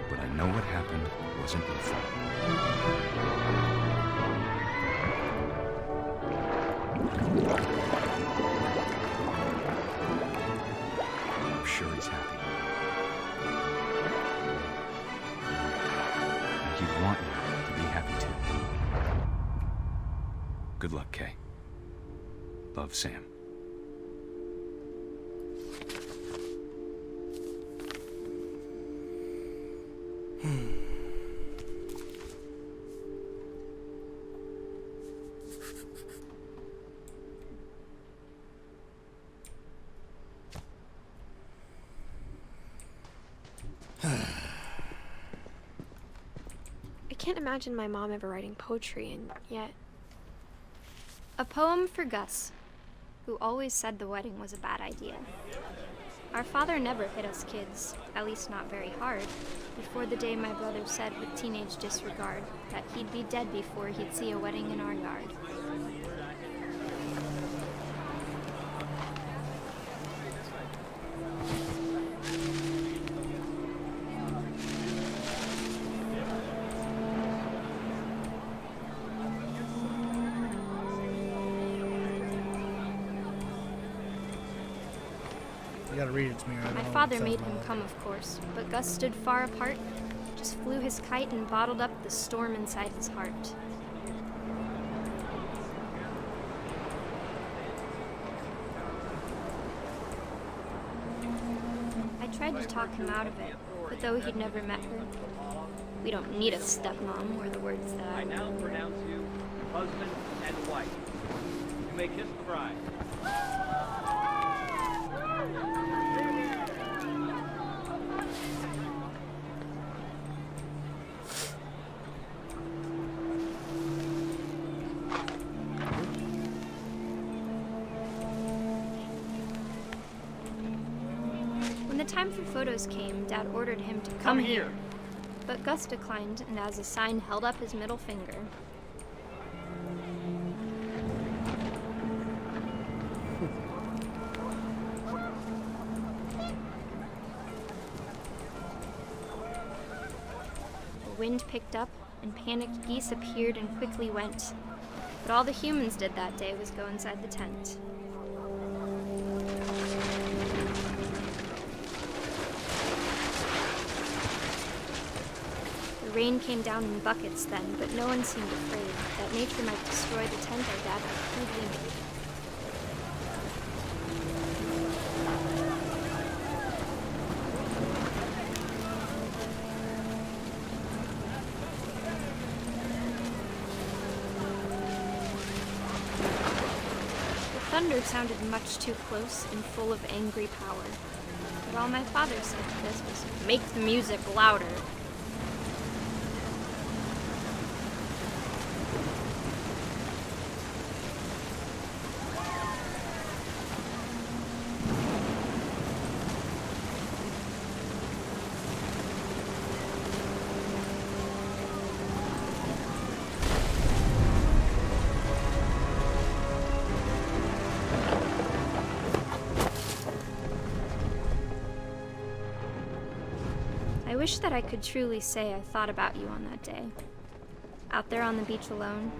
But I know what happened wasn't your fault. I'm sure he's happy. And he'd want you to be happy too. Good luck, Kay. Love, Sam. can't imagine my mom ever writing poetry, and yet... A poem for Gus, who always said the wedding was a bad idea. Our father never hit us kids, at least not very hard, before the day my brother said with teenage disregard that he'd be dead before he'd see a wedding in our yard. You gotta read it to me. I don't know My what father it says made about him it. come, of course, but Gus stood far apart, just flew his kite and bottled up the storm inside his heart. I tried to talk him out of it, but though he'd never met her, we don't need a stepmom, were the words that I now pronounce you husband and wife. You may kiss the bride. When the time for photos came, Dad ordered him to come here. But Gus declined, and as a sign held up his middle finger. The wind picked up, and panicked geese appeared and quickly went. But all the humans did that day was go inside the tent. The rain came down in buckets then, but no one seemed afraid that nature might destroy the tent our dad had crudely made. The thunder sounded much too close and full of angry power. But all my father said to this was, "Make the music louder." I wish that I could truly say I thought about you on that day. Out there on the beach alone,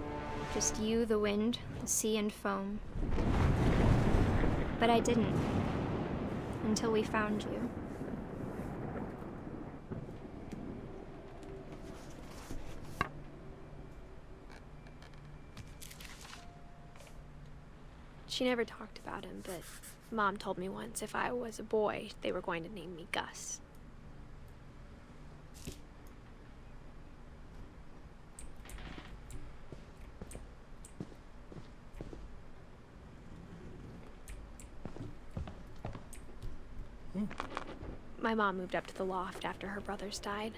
just you, the wind, the sea, and foam. But I didn't, until we found you. She never talked about him, but Mom told me once if I was a boy, they were going to name me Gus. My mom moved up to the loft after her brothers died.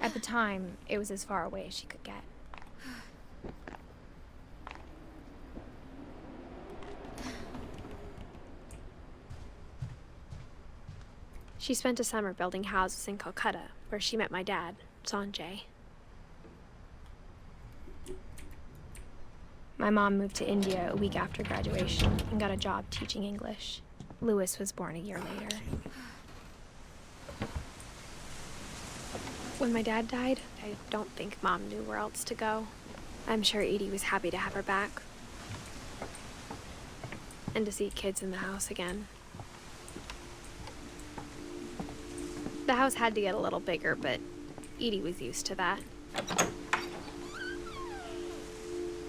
At the time, it was as far away as she could get. She spent a summer building houses in Calcutta, where she met my dad, Sanjay. My mom moved to India a week after graduation and got a job teaching English. Louis was born a year later. When my dad died, I don't think Mom knew where else to go. I'm sure Edie was happy to have her back. And to see kids in the house again. The house had to get a little bigger, but Edie was used to that.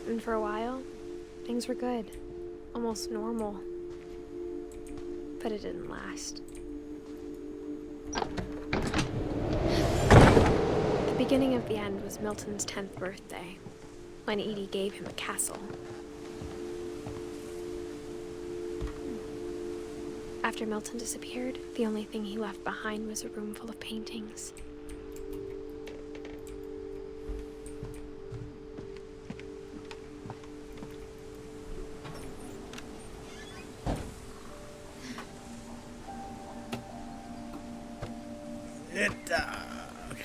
And for a while, things were good. Almost normal. But it didn't last. The beginning of the end was Milton's 10th birthday, when Edie gave him a castle. After Milton disappeared, the only thing he left behind was a room full of paintings. Okay.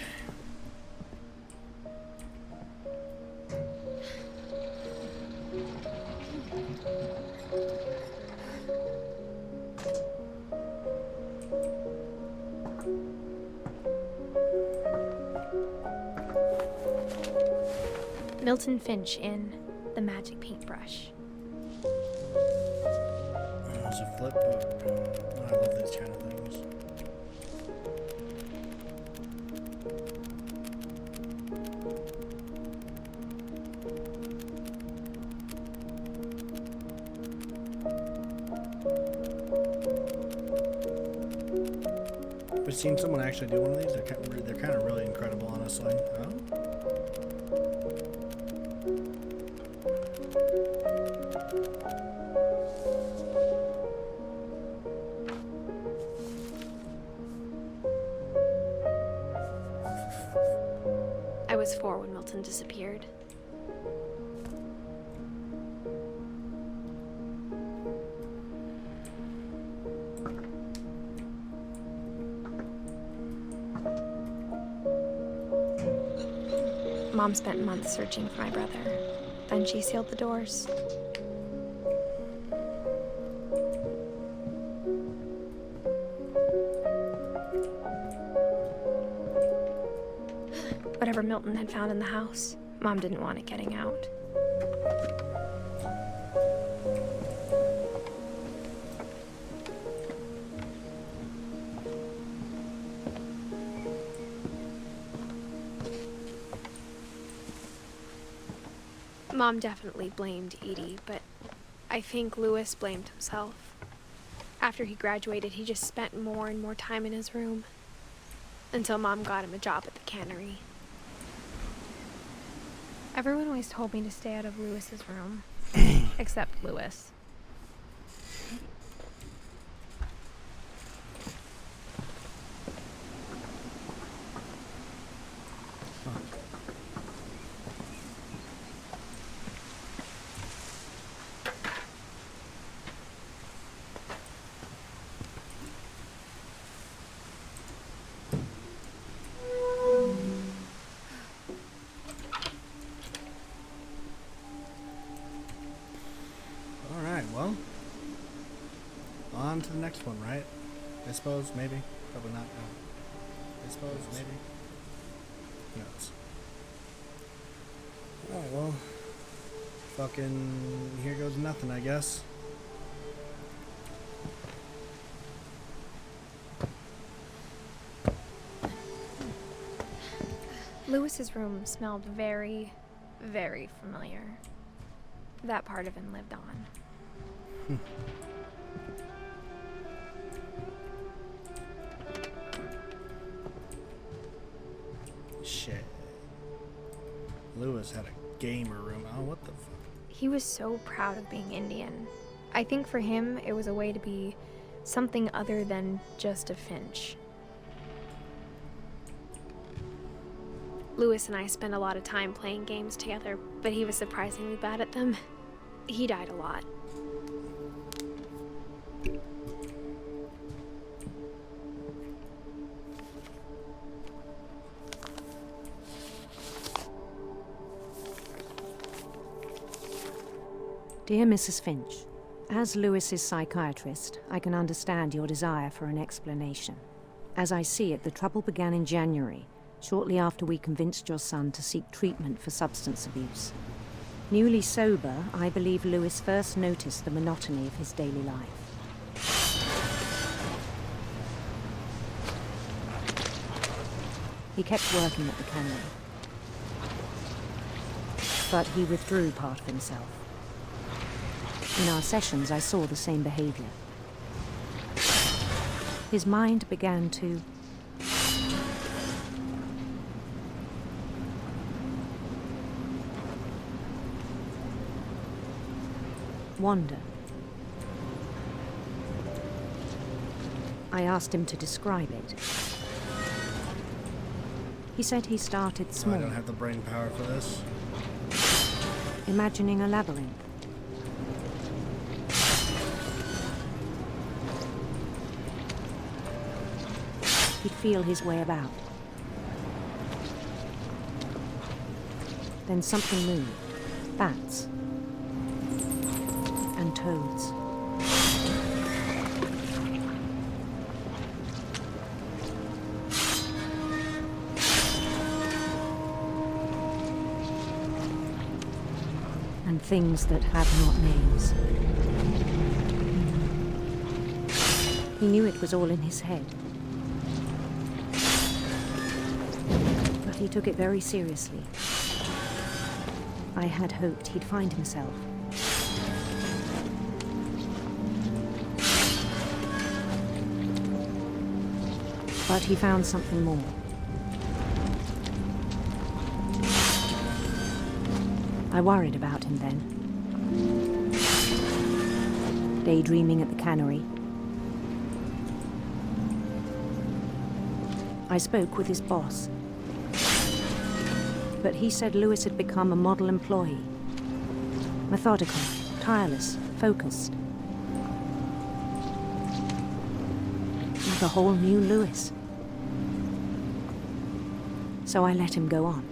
Milton Finch in The Magic Paintbrush. There's a flip book. Oh, I love these kind of things. I've seen someone actually do one of these. They're kind of really incredible, honestly. Oh. I was 4 when Milton disappeared. Mom spent months searching for my brother. Then she sealed the doors. Whatever Milton had found in the house, Mom didn't want it getting out. Mom definitely blamed Edie, but I think Lewis blamed himself. After he graduated, he just spent more and more time in his room, until Mom got him a job at the cannery. Everyone always told me to stay out of Lewis's room, except Lewis. Well, on to the next one, right? I suppose, maybe. Probably not. No. I suppose, maybe. Who knows? Alright, well. Fucking here goes nothing, I guess. Lewis's room smelled very, very familiar. That part of him lived on. Shit. Lewis had a gamer room. Oh, what the fuck? He was so proud of being Indian. I think for him, it was a way to be something other than just a Finch. Lewis and I spent a lot of time playing games together, but he was surprisingly bad at them. He died a lot. Dear Mrs. Finch, as Lewis's psychiatrist, I can understand your desire for an explanation. As I see it, the trouble began in January, shortly after we convinced your son to seek treatment for substance abuse. Newly sober, I believe Lewis first noticed the monotony of his daily life. He kept working at the cannery, but he withdrew part of himself. In our sessions, I saw the same behavior. His mind began to wander. I asked him to describe it. He said he started small. I don't have the brain power for this. Imagining a labyrinth. He'd feel his way about. Then something moved. Bats. And toads. And things that have not names. He knew it was all in his head. But he took it very seriously. I had hoped he'd find himself. But he found something more. I worried about him then. Daydreaming at the cannery. I spoke with his boss. But he said Lewis had become a model employee. Methodical, tireless, focused. Like a whole new Lewis. So I let him go on.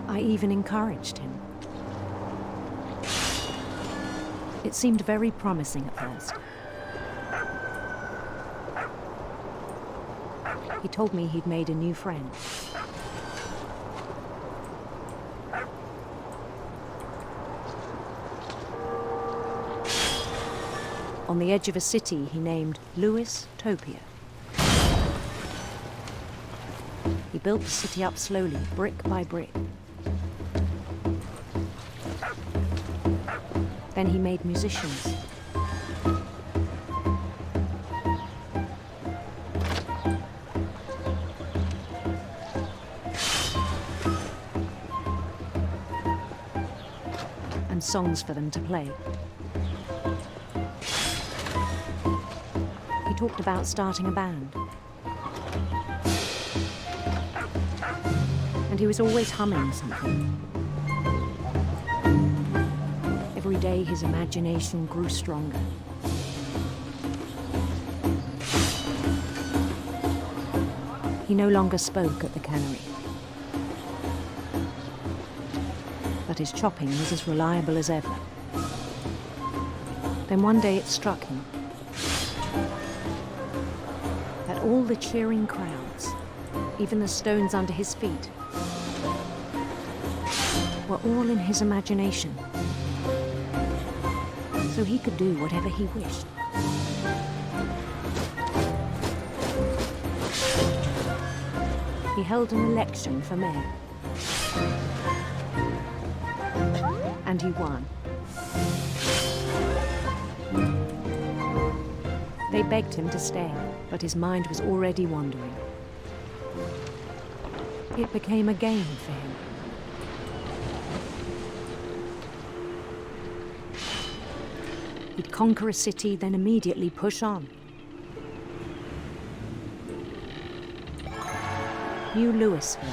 I even encouraged him. It seemed very promising at first. He told me he'd made a new friend. On the edge of a city he named Lewis Topia. He built the city up slowly, brick by brick. Then he made musicians. And songs for them to play. He talked about starting a band. And he was always humming something. Every day his imagination grew stronger. He no longer spoke at the cannery. But his chopping was as reliable as ever. Then one day it struck him that all the cheering crowds, even the stones under his feet, were all in his imagination. So he could do whatever he wished. He held an election for mayor. And he won. They begged him to stay, but his mind was already wandering. It became a game for him. He'd conquer a city, then immediately push on. New Louisville.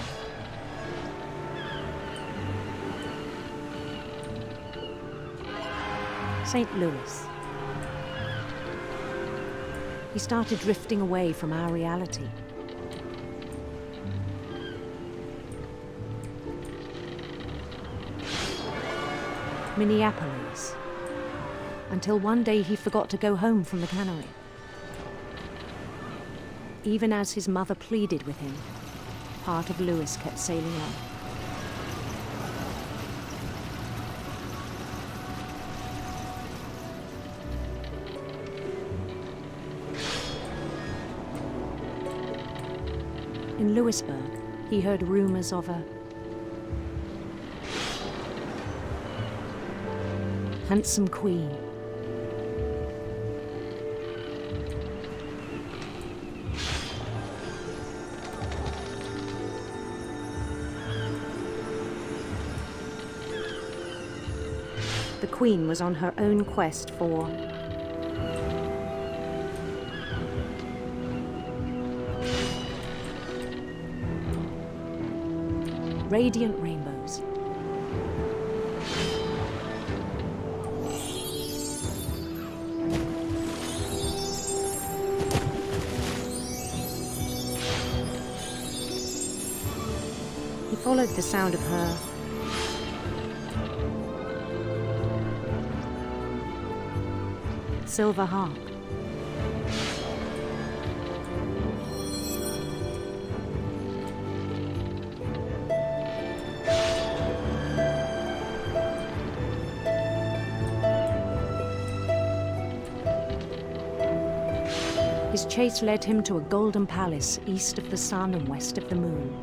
St. Louis. He started drifting away from our reality. Minneapolis. Until one day he forgot to go home from the cannery. Even as his mother pleaded with him, part of Lewis kept sailing on. In Lewisburg, he heard rumors of a handsome queen. The Queen was on her own quest for radiant rainbows. He followed the sound of her silver harp. His chase led him to a golden palace east of the sun and west of the moon.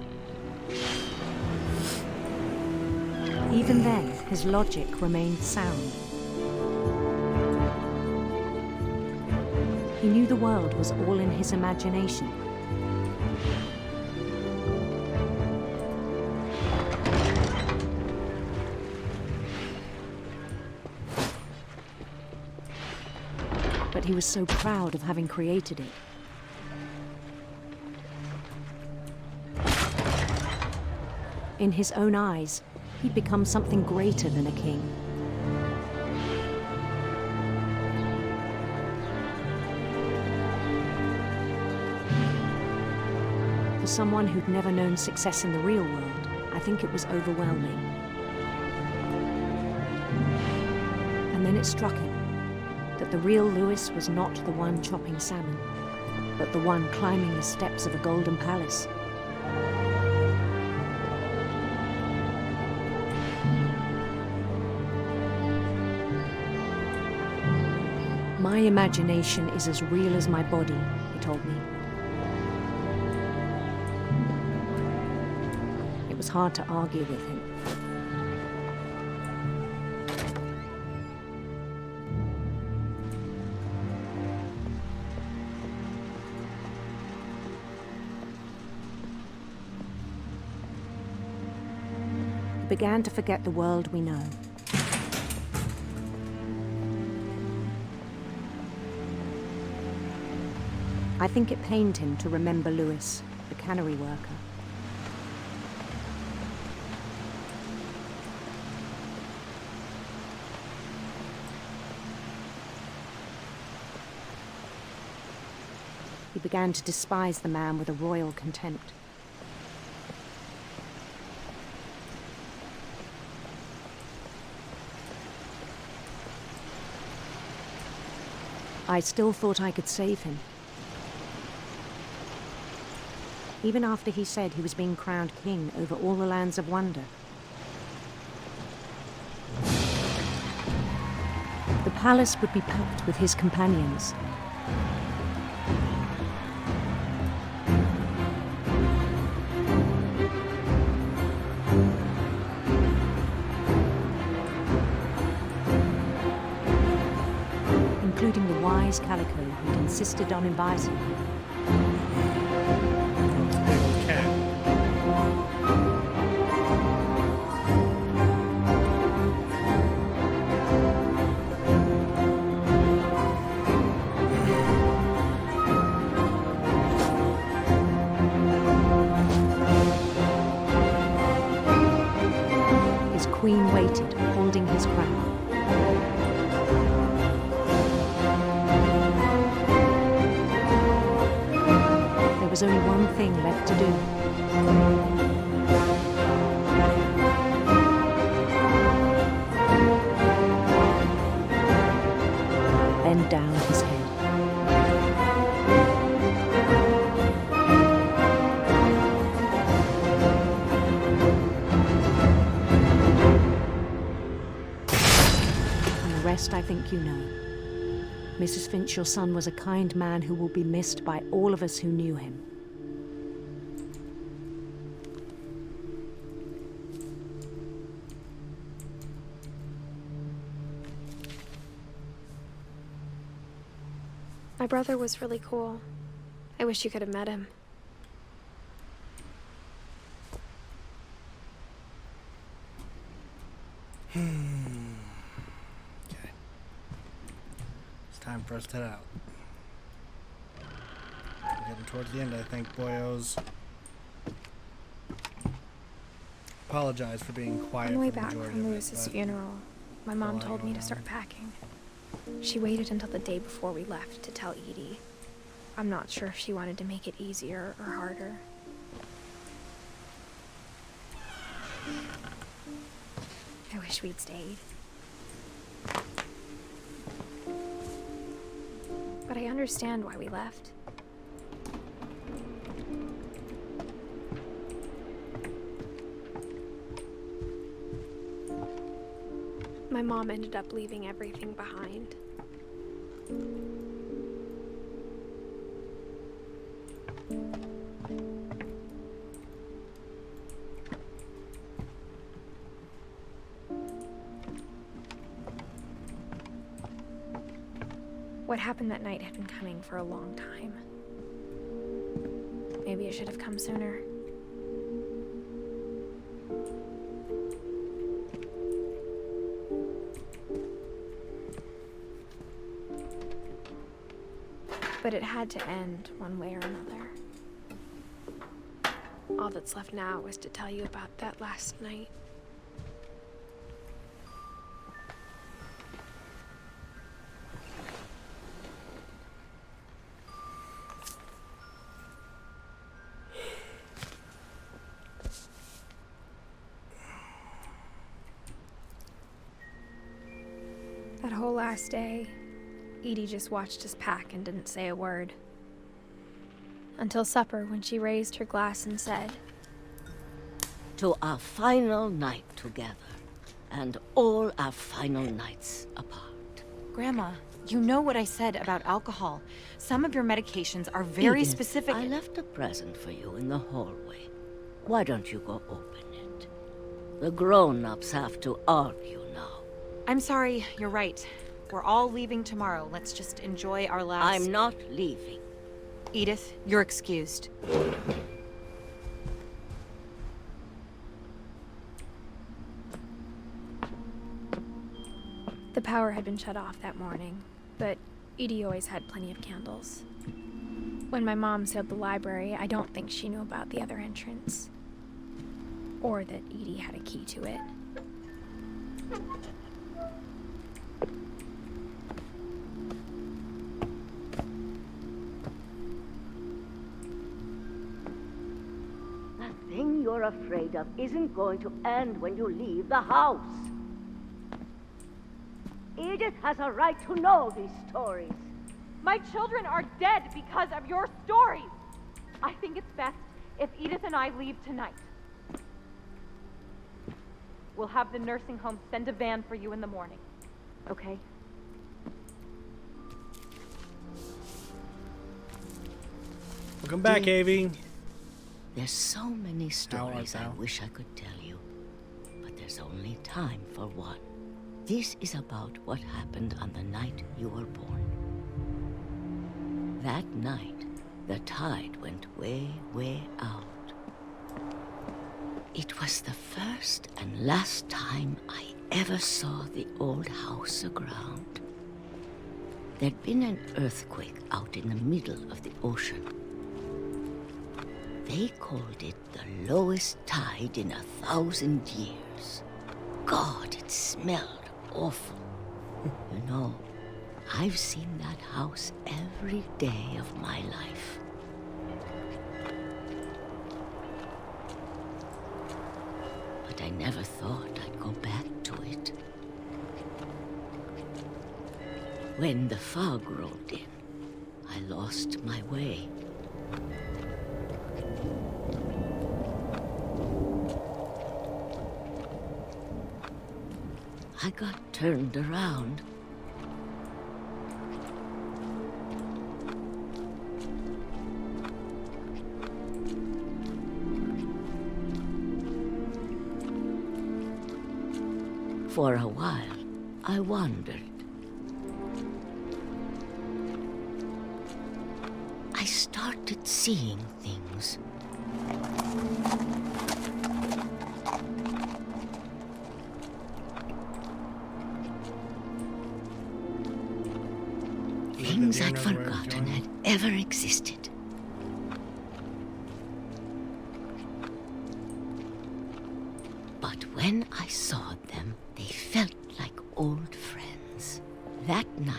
Even then, his logic remained sound. He knew the world was all in his imagination. But he was so proud of having created it. In his own eyes, he'd become something greater than a king. For someone who'd never known success in the real world, I think it was overwhelming. And then it struck him that the real Lewis was not the one chopping salmon, but the one climbing the steps of a golden palace. My imagination is as real as my body, he told me. It was hard to argue with him. He began to forget the world we know. I think it pained him to remember Lewis, the cannery worker. He began to despise the man with a royal contempt. I still thought I could save him. Even after he said he was being crowned king over all the lands of wonder. The palace would be packed with his companions. Including the wise Calico who'd insisted on inviting him. His queen waited, holding his crown. There was only one thing left to do. Bend down his head. And the rest I think you know. Mrs. Finch, your son was a kind man who will be missed by all of us who knew him. My brother was really cool. I wish you could have met him. Time for us to head out. We're getting towards the end, I think, boyos. Apologize for being quiet. On the way for the back majority from of it, Lewis's but funeral, my mom lot told me going to on. start packing. She waited until the day before we left to tell Edie. I'm not sure if she wanted to make it easier or harder. I wish we'd stayed. But I understand why we left. My mom ended up leaving everything behind. What happened that night had been coming for a long time. Maybe it should have come sooner. But it had to end one way or another. All that's left now is to tell you about that last night. That whole last day, Edie just watched us pack and didn't say a word. Until supper, when she raised her glass and said, "To our final night together, and all our final nights apart." Grandma, you know what I said about alcohol. Some of your medications are very Edith, specific. I left a present for you in the hallway. Why don't you go open it? The grown-ups have to argue now. I'm sorry, you're right. We're all leaving tomorrow. Let's just enjoy our last... I'm not leaving. Edith, you're excused. The power had been shut off that morning, but Edie always had plenty of candles. When my mom sealed the library, I don't think she knew about the other entrance. Or that Edie had a key to it. The thing you're afraid of isn't going to end when you leave the house. Edith has a right to know these stories. My children are dead because of your stories. I think it's best if Edith and I leave tonight. We'll have the nursing home send a van for you in the morning, okay? Welcome back, Avi. There's so many stories I ow. wish I could tell you, but there's only time for one. This is about what happened on the night you were born. That night, the tide went way, way out. It was the first and last time I ever saw the old house aground. There'd been an earthquake out in the middle of the ocean. They called it the lowest tide in 1,000 years. God, it smelled awful. You know, I've seen that house every day of my life. But I never thought I'd go back to it. When the fog rolled in, I lost my way. I got turned around. For a while, I wandered. I started seeing things. things deer I'd knows where it's forgotten going. had ever existed. But when I saw them, they felt like old friends. That night,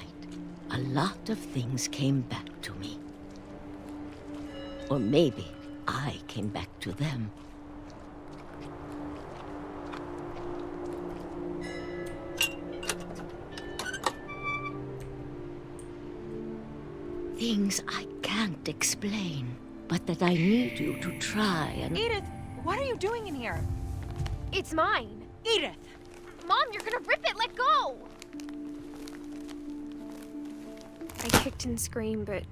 a lot of things came back to me. Or maybe I came back to them. Things I can't explain, but that I need you to try and... Edith, what are you doing in here? It's mine. Edith! Mom, you're gonna rip it. Let go! I kicked and screamed, but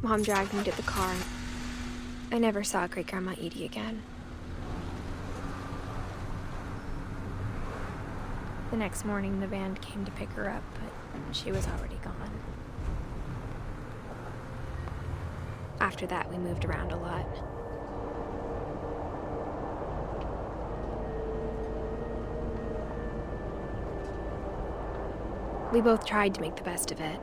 Mom dragged me to the car. I never saw Great-Grandma Edie again. The next morning, the band came to pick her up, but she was already gone. After that, we moved around a lot. We both tried to make the best of it.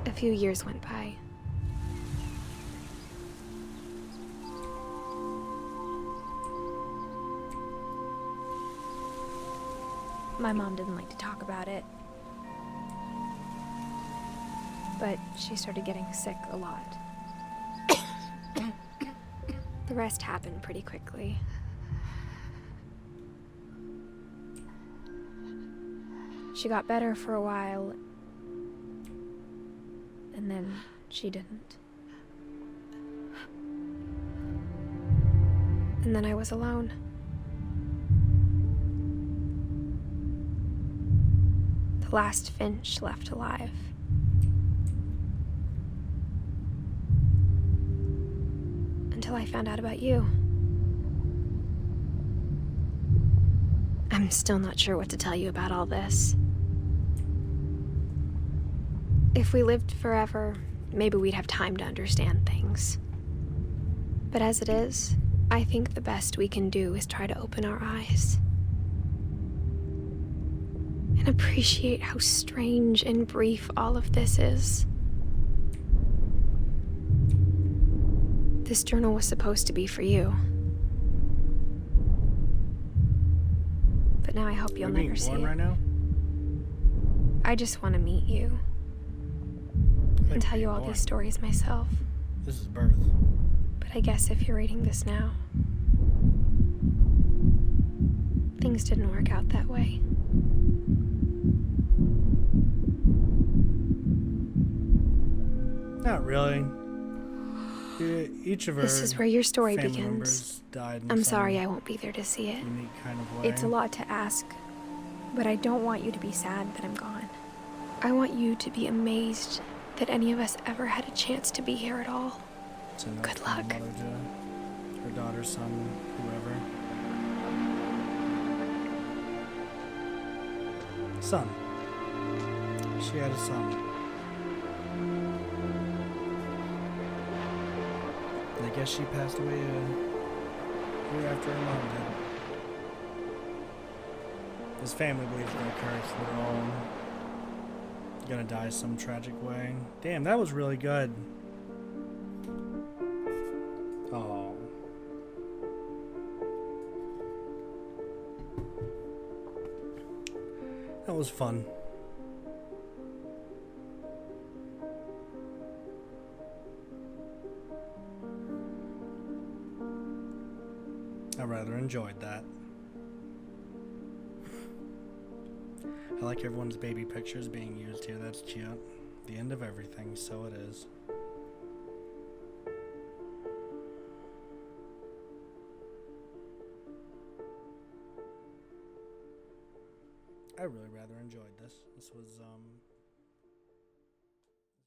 A few years went by. My mom didn't like to talk about it. But she started getting sick a lot. The rest happened pretty quickly. She got better for a while, and then she didn't. And then I was alone. The last Finch left alive. Until I found out about you. I'm still not sure what to tell you about all this. If we lived forever, maybe we'd have time to understand things. But as it is, I think the best we can do is try to open our eyes. And appreciate how strange and brief all of this is. This journal was supposed to be for you. But now I hope you'll never see it. Right now? I just want to meet you. And tell you all these stories myself. This is birth. But I guess if you're reading this now, things didn't work out that way. Not really. Each of her This is where your story family begins. members died in I'm some sorry I won't be there to see it. unique kind of way. It's a lot to ask, but I don't want you to be sad that I'm gone. I want you to be amazed that any of us ever had a chance to be here at all. It's enough Good for luck. the mother to her daughter, son, whoever. Son. She had a son. And I guess she passed away a year after her mom did. His family believes they're cursed. They're all gonna die some tragic way. Damn, that was really good. Oh. That was fun. I rather enjoyed that. I like everyone's baby pictures being used here. That's cute. The end of everything, so it is. I really rather enjoyed this. This was